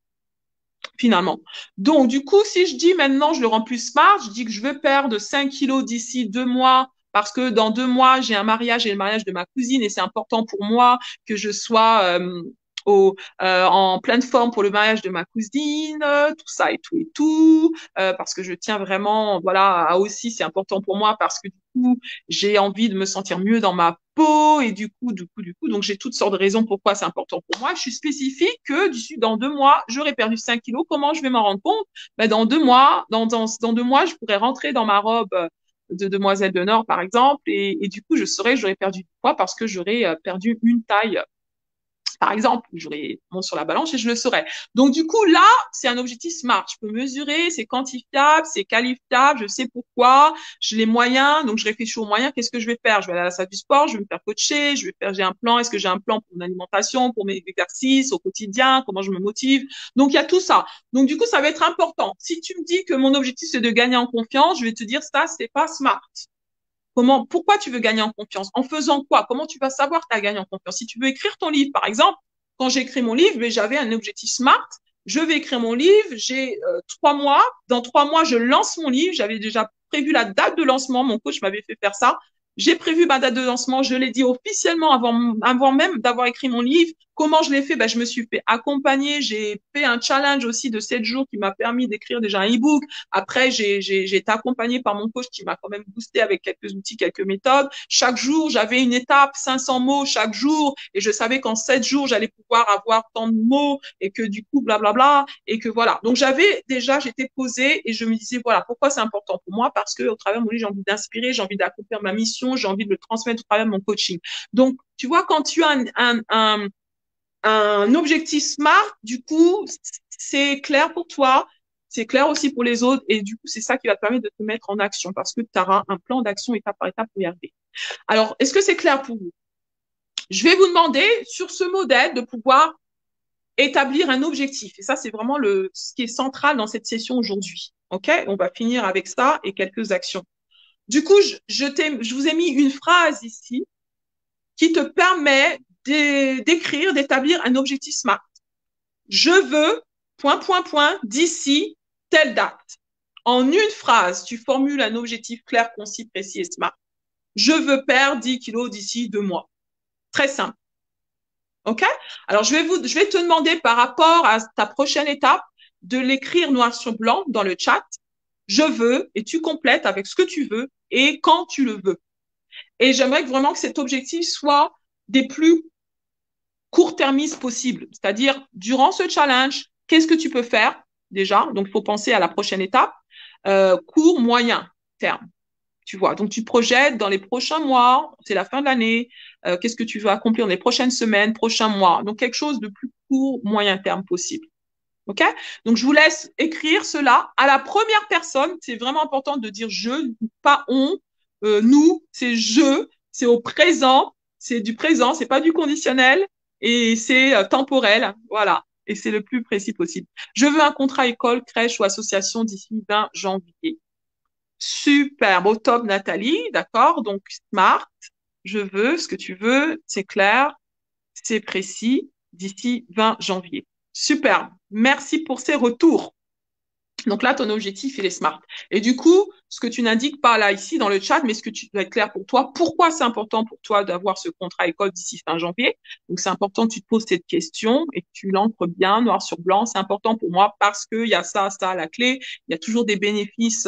finalement. Donc, du coup, si je dis maintenant, je le rends plus smart, je dis que je veux perdre 5 kilos d'ici 2 mois parce que dans 2 mois, j'ai un mariage et le mariage de ma cousine et c'est important pour moi que je sois en pleine forme pour le mariage de ma cousine, tout ça et tout, parce que je tiens vraiment, voilà, à aussi, c'est important pour moi parce que du coup, j'ai envie de me sentir mieux dans ma peau et du coup, donc j'ai toutes sortes de raisons pourquoi c'est important pour moi. Je suis spécifique que dans 2 mois, j'aurai perdu 5 kilos. Comment je vais m'en rendre compte? Ben, dans 2 mois, dans 2 mois, je pourrais rentrer dans ma robe de demoiselle de Nord, par exemple, et du coup, je saurais que j'aurais perdu du poids parce que j'aurais perdu une taille par exemple, j'aurais mon sur la balance et je le saurais. Donc, du coup, là, c'est un objectif SMART. Je peux mesurer, c'est quantifiable, c'est qualifiable, je sais pourquoi, j'ai les moyens, donc je réfléchis aux moyens, qu'est-ce que je vais faire? Je vais aller à la salle du sport, je vais me faire coacher, j'ai un plan, est-ce que j'ai un plan pour mon alimentation, pour mes exercices au quotidien, comment je me motive? Donc, il y a tout ça. Donc, du coup, ça va être important. Si tu me dis que mon objectif, c'est de gagner en confiance, je vais te dire, ça, c'est pas SMART. Pourquoi tu veux gagner en confiance? En faisant quoi? Comment tu vas savoir que tu as gagné en confiance? Si tu veux écrire ton livre, par exemple, quand j'ai écrit mon livre, j'avais un objectif SMART. Je vais écrire mon livre, j'ai 3 mois. Dans 3 mois, je lance mon livre. J'avais déjà prévu la date de lancement. Mon coach m'avait fait faire ça. J'ai prévu ma date de lancement. Je l'ai dit officiellement avant même d'avoir écrit mon livre. Comment je l'ai fait? Ben, je me suis fait accompagner. J'ai fait un challenge aussi de 7 jours qui m'a permis d'écrire déjà un e-book. Après, j'ai été accompagnée par mon coach qui m'a quand même boosté avec quelques outils, quelques méthodes. Chaque jour, j'avais une étape, 500 mots chaque jour. Et je savais qu'en 7 jours, j'allais pouvoir avoir tant de mots et que du coup, blablabla. Et que voilà. Donc, j'étais posée et je me disais, voilà, pourquoi c'est important pour moi? Parce que au travers de mon livre, j'ai envie d'inspirer, j'ai envie d'accomplir ma mission, j'ai envie de le transmettre au travers de mon coaching. Donc, tu vois, quand tu as un objectif SMART, du coup, c'est clair pour toi, c'est clair aussi pour les autres, et du coup, c'est ça qui va te permettre de te mettre en action, parce que tu auras un plan d'action étape par étape pour y arriver. Alors, est-ce que c'est clair pour vous? Je vais vous demander, sur ce modèle, de pouvoir établir un objectif. Et ça, c'est vraiment ce qui est central dans cette session aujourd'hui. OK? On va finir avec ça et quelques actions. Du coup, je vous ai mis une phrase ici qui te permet d'écrire, d'établir un objectif SMART. Je veux, d'ici telle date. En une phrase, tu formules un objectif clair, concis, précis et SMART. Je veux perdre 10 kilos d'ici 2 mois. Très simple. OK? Alors, je vais te demander par rapport à ta prochaine étape de l'écrire noir sur blanc dans le chat. Je veux, et tu complètes avec ce que tu veux et quand tu le veux. Et j'aimerais vraiment que cet objectif soit des plus court-termistes possibles. C'est-à-dire, durant ce challenge, qu'est-ce que tu peux faire déjà? Donc, il faut penser à la prochaine étape. Court, moyen terme. Tu vois, donc tu projettes dans les prochains mois, c'est la fin de l'année, qu'est-ce que tu veux accomplir dans les prochaines semaines, prochains mois. Donc, quelque chose de plus court, moyen terme possible. OK? Donc, je vous laisse écrire cela à la première personne. C'est vraiment important de dire je, pas on, nous, c'est je, c'est au présent, c'est du présent, c'est pas du conditionnel et c'est temporel. Voilà. Et c'est le plus précis possible. Je veux un contrat école, crèche ou association d'ici 20 janvier. Super, au top Nathalie, d'accord? Donc, smart, je veux ce que tu veux, c'est clair, c'est précis, d'ici 20 janvier. Super, merci pour ces retours. Donc là, ton objectif, il est smart. Et du coup, ce que tu n'indiques pas là, ici, dans le chat, mais ce que tu dois être clair pour toi, pourquoi c'est important pour toi d'avoir ce contrat école d'ici fin janvier? Donc, c'est important que tu te poses cette question et que tu l'encres bien, noir sur blanc. C'est important pour moi parce qu'il y a ça à la clé. Il y a toujours des bénéfices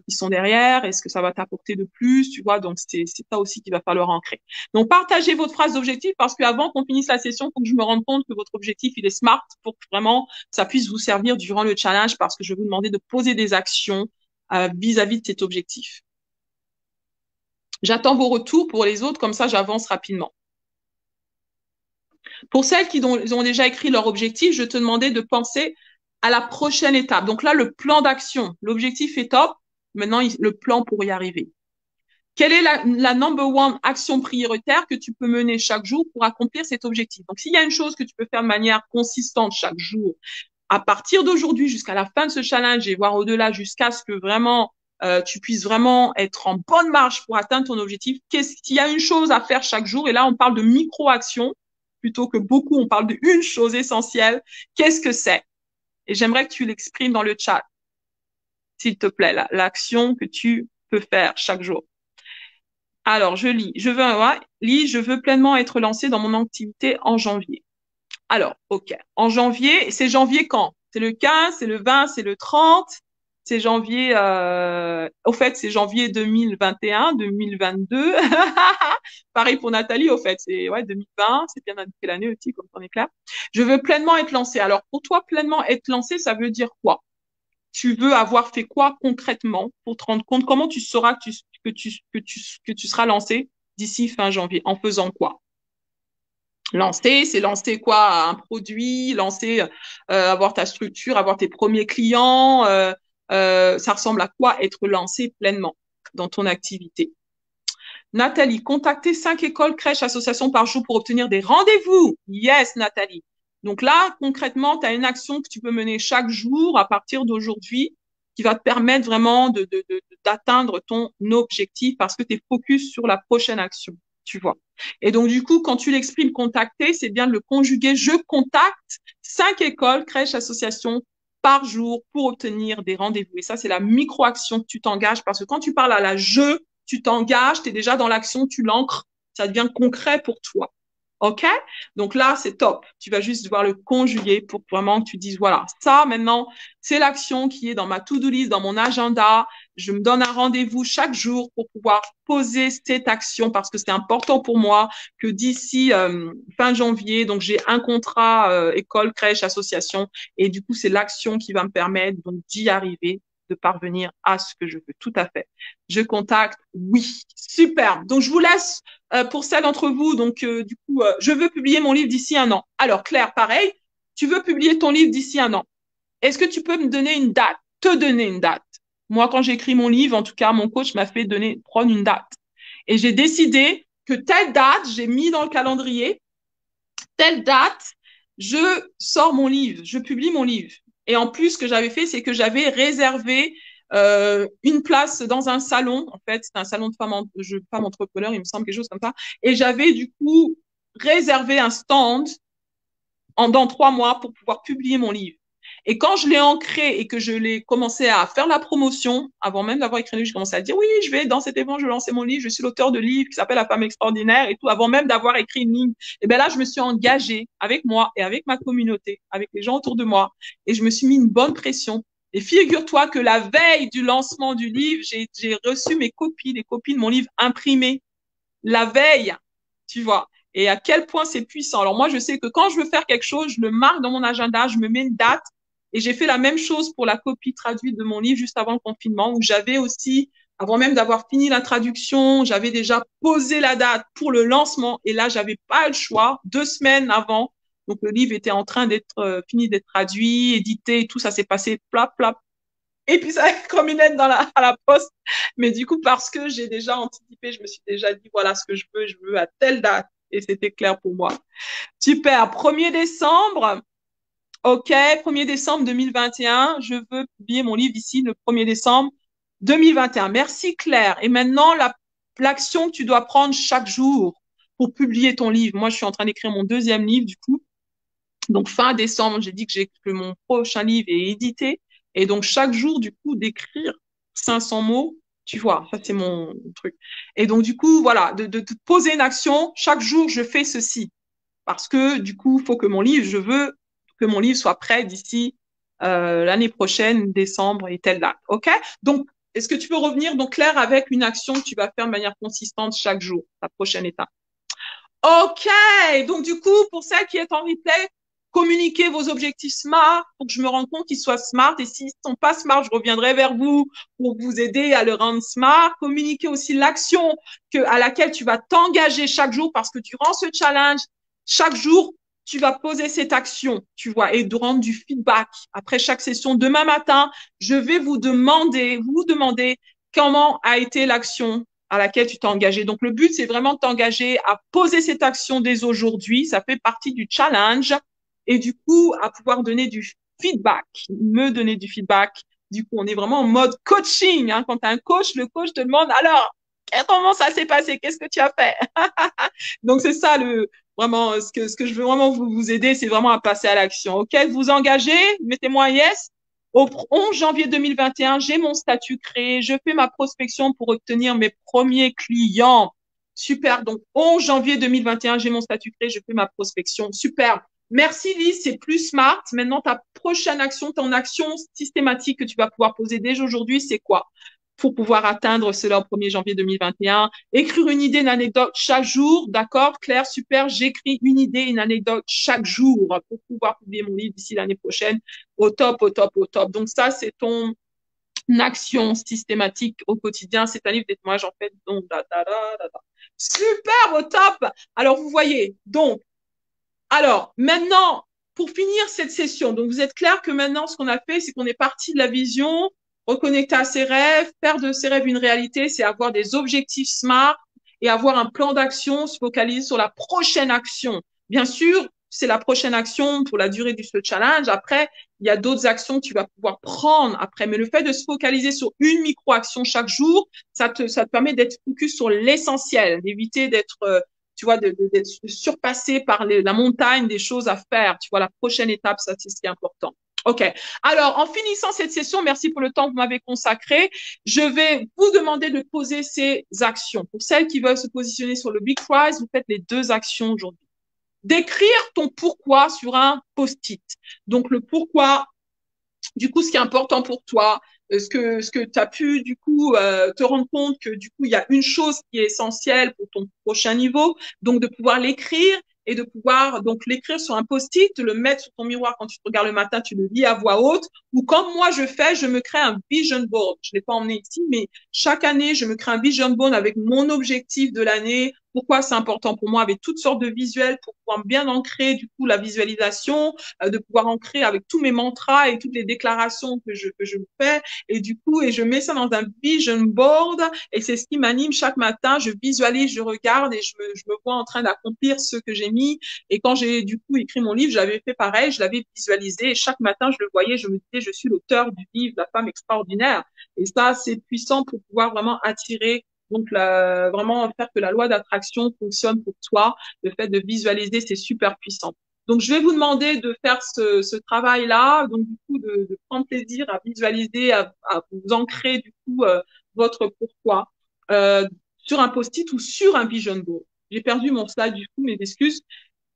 qui sont derrière. Est-ce que ça va t'apporter de plus? Tu vois, donc c'est ça aussi qu'il va falloir ancrer. Donc, partagez votre phrase d'objectif parce qu'avant qu'on finisse la session, il faut que je me rende compte que votre objectif, il est smart pour que vraiment ça puisse vous servir durant le challenge parce que je vais vous demander de poser des actions vis-à-vis de cet objectif. J'attends vos retours pour les autres, comme ça j'avance rapidement. Pour celles qui ont déjà écrit leur objectif, je te demandais de penser à la prochaine étape. Donc là, le plan d'action. L'objectif est top. Maintenant, le plan pour y arriver. Quelle est la number one action prioritaire que tu peux mener chaque jour pour accomplir cet objectif? Donc, s'il y a une chose que tu peux faire de manière consistante chaque jour, à partir d'aujourd'hui jusqu'à la fin de ce challenge et voire au-delà jusqu'à ce que vraiment tu puisses vraiment être en bonne marche pour atteindre ton objectif, qu'il y a une chose à faire chaque jour, et là on parle de micro-actions plutôt que beaucoup, on parle d'une chose essentielle. Qu'est-ce que c'est? Et j'aimerais que tu l'exprimes dans le chat, s'il te plaît, l'action que tu peux faire chaque jour. Alors, je lis. Je veux pleinement être lancé dans mon activité en janvier. Alors, OK. En janvier, c'est janvier quand? C'est le 15, c'est le 20, c'est le 30, c'est janvier, au fait, c'est janvier 2021, 2022. Pareil pour Nathalie, au fait, c'est, ouais, 2020, c'est bien indiqué l'année aussi, comme on est clair. Je veux pleinement être lancé. Alors, pour toi, pleinement être lancé, ça veut dire quoi? Tu veux avoir fait quoi concrètement pour te rendre compte? Comment tu sauras que tu seras lancé d'ici fin janvier? En faisant quoi? Lancer, c'est lancer quoi? Un produit, lancer, avoir ta structure, avoir tes premiers clients. Ça ressemble à quoi être lancé pleinement dans ton activité? Nathalie, contacter 5 écoles, crèches, associations par jour pour obtenir des rendez-vous. Yes, Nathalie. Donc là, concrètement, tu as une action que tu peux mener chaque jour à partir d'aujourd'hui qui va te permettre vraiment d'atteindre ton objectif parce que tu es focus sur la prochaine action, tu vois. Et donc, du coup, quand tu l'exprimes contacter, c'est bien de le conjuguer. Je contacte 5 écoles, crèches, associations par jour pour obtenir des rendez-vous. Et ça, c'est la micro-action que tu t'engages parce que quand tu parles à la je, tu t'engages, tu es déjà dans l'action, tu l'ancres, ça devient concret pour toi. OK? Donc là, c'est top. Tu vas juste devoir le conjuguer pour vraiment que tu dises, voilà, ça maintenant, c'est l'action qui est dans ma to-do list, dans mon agenda. Je me donne un rendez-vous chaque jour pour pouvoir poser cette action parce que c'est important pour moi que d'ici fin janvier, donc j'ai un contrat école, crèche, association et du coup, c'est l'action qui va me permettre donc d'y arriver, de parvenir à ce que je veux. Tout à fait. Je contacte, oui, super. Donc je vous laisse pour celles d'entre vous. Donc du coup, je veux publier mon livre d'ici un an. Alors Claire, pareil, tu veux publier ton livre d'ici un an. Est-ce que tu peux me donner une date, te donner une date? Moi, quand j'ai écrit mon livre, en tout cas, mon coach m'a fait prendre une date. Et j'ai décidé que telle date, j'ai mis dans le calendrier, telle date, je sors mon livre, je publie mon livre. Et en plus, ce que j'avais fait, c'est que j'avais réservé une place dans un salon. En fait, c'est un salon de femmes entrepreneurs, il me semble, quelque chose comme ça. Et j'avais du coup réservé un stand dans 3 mois pour pouvoir publier mon livre. Et quand je l'ai ancré et que je l'ai commencé à faire la promotion, avant même d'avoir écrit le livre, je commençais à dire oui, je vais dans cet événement, je vais lancer mon livre, je suis l'auteur de livre qui s'appelle La femme extraordinaire et tout, avant même d'avoir écrit une ligne. Et bien là, je me suis engagée avec moi et avec ma communauté, avec les gens autour de moi, et je me suis mis une bonne pression. Et figure-toi que la veille du lancement du livre, j'ai reçu mes copies, les copies de mon livre imprimées. La veille, tu vois. Et à quel point c'est puissant. Alors moi, je sais que quand je veux faire quelque chose, je le marque dans mon agenda, je me mets une date. Et j'ai fait la même chose pour la copie traduite de mon livre juste avant le confinement, où j'avais aussi, avant même d'avoir fini la traduction, j'avais déjà posé la date pour le lancement. Et là, j'avais pas le choix. 2 semaines avant, donc le livre était en train d'être fini d'être traduit, édité, et tout ça s'est passé plap plap. Et puis ça comme une lettre à la poste. Mais du coup, parce que j'ai déjà anticipé, je me suis déjà dit, voilà ce que je veux à telle date. Et c'était clair pour moi. Super. 1er décembre. OK. 1er décembre 2021. Je veux publier mon livre ici le 1er décembre 2021. Merci Claire. Et maintenant, l'action que tu dois prendre chaque jour pour publier ton livre. Moi, je suis en train d'écrire mon 2e livre, du coup. Donc, fin décembre, j'ai dit que mon prochain livre est édité. Et donc, chaque jour, du coup, d'écrire 500 mots, tu vois, ça, c'est mon truc. Et donc, du coup, voilà, de poser une action. Chaque jour, je fais ceci. Parce que, du coup, je veux que mon livre soit prêt d'ici l'année prochaine, décembre et telle date. OK? Donc, est-ce que tu peux revenir, donc, Claire, avec une action que tu vas faire de manière consistante chaque jour, la prochaine étape? OK. Donc, du coup, pour celle qui est en replay, communiquez vos objectifs SMART pour que je me rende compte qu'ils soient SMART. Et s'ils ne sont pas SMART, je reviendrai vers vous pour vous aider à le rendre SMART. Communiquez aussi l'action à laquelle tu vas t'engager chaque jour parce que durant ce challenge, chaque jour, tu vas poser cette action, tu vois, et de rendre du feedback après chaque session. Demain matin, je vais vous demander comment a été l'action à laquelle tu t'es engagé. Donc, le but, c'est vraiment de t'engager à poser cette action dès aujourd'hui. Ça fait partie du challenge. Et du coup, à pouvoir donner du feedback, me donner du feedback. Du coup, on est vraiment en mode coaching. Hein. Quand tu as un coach, le coach te demande, alors, comment ça s'est passé? Qu'est-ce que tu as fait? Donc, c'est ça vraiment, ce que je veux vraiment vous aider, c'est vraiment à passer à l'action. OK? Vous engagez, mettez-moi un yes. Au 11 janvier 2021, j'ai mon statut créé. Je fais ma prospection pour obtenir mes premiers clients. Super. Donc, 11 janvier 2021, j'ai mon statut créé. Je fais ma prospection. Super. Merci Lise, c'est plus smart. Maintenant, ta prochaine action, ton action systématique que tu vas pouvoir poser dès aujourd'hui, c'est quoi? Pour pouvoir atteindre cela au 1er janvier 2021. Écrire une idée, une anecdote chaque jour. D'accord, Claire, super. J'écris une idée, une anecdote chaque jour pour pouvoir publier mon livre d'ici l'année prochaine. Au top, au top, au top. Donc ça, c'est ton action systématique au quotidien. C'est un livre de témoignages, en fait. Donc, super, au top. Alors, vous voyez. Donc, alors, maintenant, pour finir cette session, donc vous êtes clair que maintenant, ce qu'on a fait, c'est qu'on est parti de la vision, reconnecter à ses rêves, faire de ses rêves une réalité, c'est avoir des objectifs SMART et avoir un plan d'action, se focaliser sur la prochaine action. Bien sûr, c'est la prochaine action pour la durée du ce challenge. Après, il y a d'autres actions que tu vas pouvoir prendre après. Mais le fait de se focaliser sur une micro-action chaque jour, ça te permet d'être focus sur l'essentiel, d'éviter d'être tu vois, d'être surpassé par la montagne des choses à faire. Tu vois, la prochaine étape, ça, c'est ce qui est important. OK. Alors, en finissant cette session, merci pour le temps que vous m'avez consacré. Je vais vous demander de poser ces actions. Pour celles qui veulent se positionner sur le Big Prize, vous faites les deux actions aujourd'hui. D'écrire ton pourquoi sur un post-it. Donc, le pourquoi, du coup, ce qui est important pour toi, ce que tu as pu, du coup, te rendre compte que, du coup, il y a une chose qui est essentielle pour ton prochain niveau. Donc, de pouvoir l'écrire et de pouvoir donc l'écrire sur un post-it, le mettre sur ton miroir quand tu te regardes le matin, tu le lis à voix haute. Ou comme moi je fais, je me crée un vision board. Je l'ai pas emmené ici, mais chaque année, je me crée un vision board avec mon objectif de l'année. Pourquoi c'est important pour moi avec toutes sortes de visuels pour pouvoir bien ancrer du coup la visualisation, de pouvoir ancrer avec tous mes mantras et toutes les déclarations que je fais. Et du coup, et je mets ça dans un vision board et c'est ce qui m'anime chaque matin. Je visualise, je regarde et je me vois en train d'accomplir ce que j'ai mis. Et quand j'ai du coup écrit mon livre, j'avais fait pareil, je l'avais visualisé et chaque matin, je le voyais, je me disais, je suis l'auteur du livre La femme extraordinaire. Et ça, c'est puissant pour pouvoir vraiment attirer donc, vraiment faire que la loi d'attraction fonctionne pour toi. Le fait de visualiser, c'est super puissant. Donc, je vais vous demander de faire ce travail-là, donc du coup, de prendre plaisir à visualiser, à vous ancrer du coup votre pourquoi sur un post-it ou sur un vision board. J'ai perdu mon slide, du coup, mes excuses.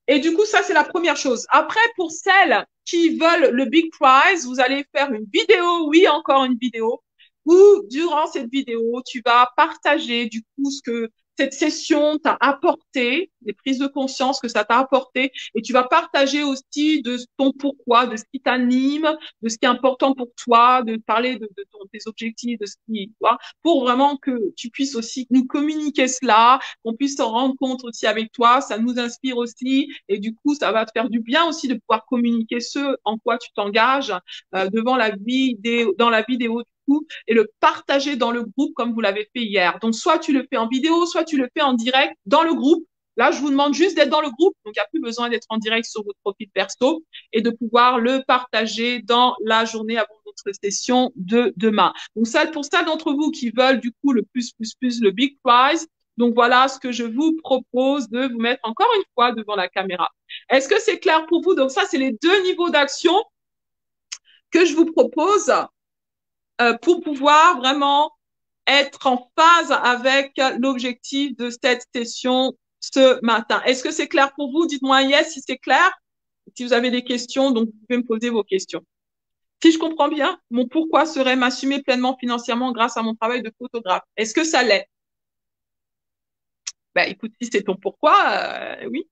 Et du coup, ça, c'est la première chose. Après, pour celles qui veulent le Big Prize, vous allez faire une vidéo, oui, encore une vidéo, où durant cette vidéo, tu vas partager du coup ce que cette session t'a apporté, les prises de conscience que ça t'a apporté, et tu vas partager aussi de ton pourquoi, de ce qui t'anime, de ce qui est important pour toi, de parler de tes objectifs, de ce qui, toi, pour vraiment que tu puisses aussi nous communiquer cela, qu'on puisse s'en rendre compte aussi avec toi, ça nous inspire aussi, et du coup, ça va te faire du bien aussi de pouvoir communiquer ce en quoi tu t'engages devant la vidéo, dans la vidéo et le partager dans le groupe comme vous l'avez fait hier. Donc, soit tu le fais en vidéo, soit tu le fais en direct dans le groupe. Là, je vous demande juste d'être dans le groupe. Donc, il n'y a plus besoin d'être en direct sur votre profil perso et de pouvoir le partager dans la journée avant notre session de demain. Donc, ça, pour ça d'entre vous qui veulent du coup le plus, le Big Prize, donc voilà ce que je vous propose de vous mettre encore une fois devant la caméra. Est-ce que c'est clair pour vous? Donc ça, c'est les deux niveaux d'action que je vous propose pour pouvoir vraiment être en phase avec l'objectif de cette session ce matin. Est-ce que c'est clair pour vous? Dites-moi yes si c'est clair. Si vous avez des questions, donc vous pouvez me poser vos questions. Si je comprends bien, mon pourquoi serait m'assumer pleinement financièrement grâce à mon travail de photographe. Est-ce que ça l'est? Ben, écoute, si c'est ton pourquoi, oui.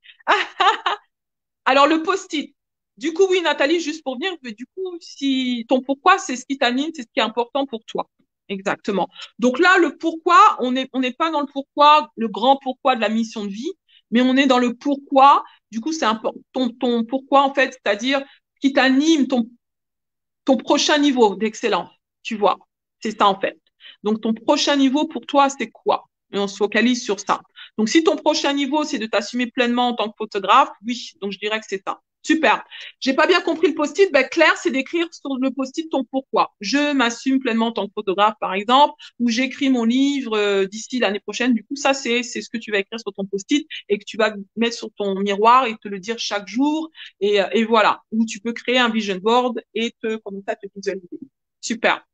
Alors, le post-it. Du coup, oui, Nathalie, juste pour venir, mais du coup, si ton pourquoi, c'est ce qui t'anime, c'est ce qui est important pour toi. Exactement. Donc là, le pourquoi, on n'est pas dans le pourquoi, le grand pourquoi de la mission de vie, mais on est dans le pourquoi. Du coup, c'est ton pourquoi, en fait, c'est-à-dire qui t'anime, ton prochain niveau d'excellence. Tu vois, c'est ça, en fait. Donc, ton prochain niveau pour toi, c'est quoi? Et on se focalise sur ça. Donc, si ton prochain niveau, c'est de t'assumer pleinement en tant que photographe, oui, donc je dirais que c'est ça. Super. J'ai pas bien compris le post-it. Ben, Claire, c'est d'écrire sur le post-it ton pourquoi. Je m'assume pleinement en tant que photographe, par exemple, ou j'écris mon livre d'ici l'année prochaine. Du coup, ça, c'est ce que tu vas écrire sur ton post-it et que tu vas mettre sur ton miroir et te le dire chaque jour. Et voilà. Ou tu peux créer un vision board et commencer à te visualiser. Super.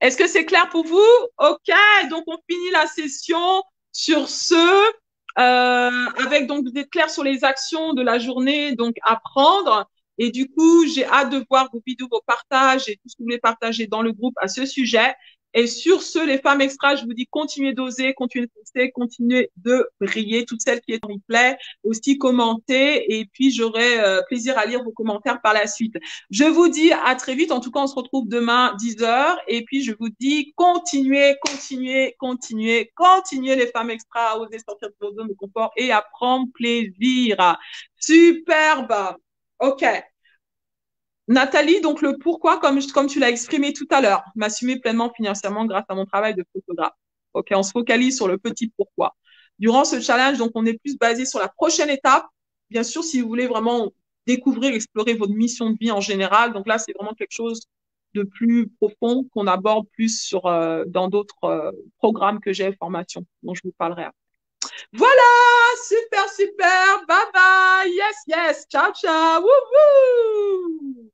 Est-ce que c'est clair pour vous? OK, donc on finit la session sur ce, avec donc vous êtes clair sur les actions de la journée, donc à prendre. Et du coup, j'ai hâte de voir vos vidéos, vos partages et tout ce que vous voulez partager dans le groupe à ce sujet. Et sur ce, les femmes extra, je vous dis continuez d'oser, continuez de poster, continuez de briller. Toutes celles qui est en replay, aussi commentez. Et puis, j'aurai plaisir à lire vos commentaires par la suite. Je vous dis à très vite. En tout cas, on se retrouve demain 10h. Et puis, je vous dis continuez, continuez, continuez, continuez les femmes extra à oser sortir de vos zones de confort et à prendre plaisir. Superbe. OK. Nathalie, donc le pourquoi, comme tu l'as exprimé tout à l'heure, m'assumer pleinement financièrement grâce à mon travail de photographe. OK, on se focalise sur le petit pourquoi. Durant ce challenge, donc, on est plus basé sur la prochaine étape. Bien sûr, si vous voulez vraiment découvrir, explorer votre mission de vie en général, donc là, c'est vraiment quelque chose de plus profond qu'on aborde plus dans d'autres programmes que j'ai, formation, dont je vous parlerai après. Voilà, super, super, bye bye, yes, yes, ciao, ciao, wouhou!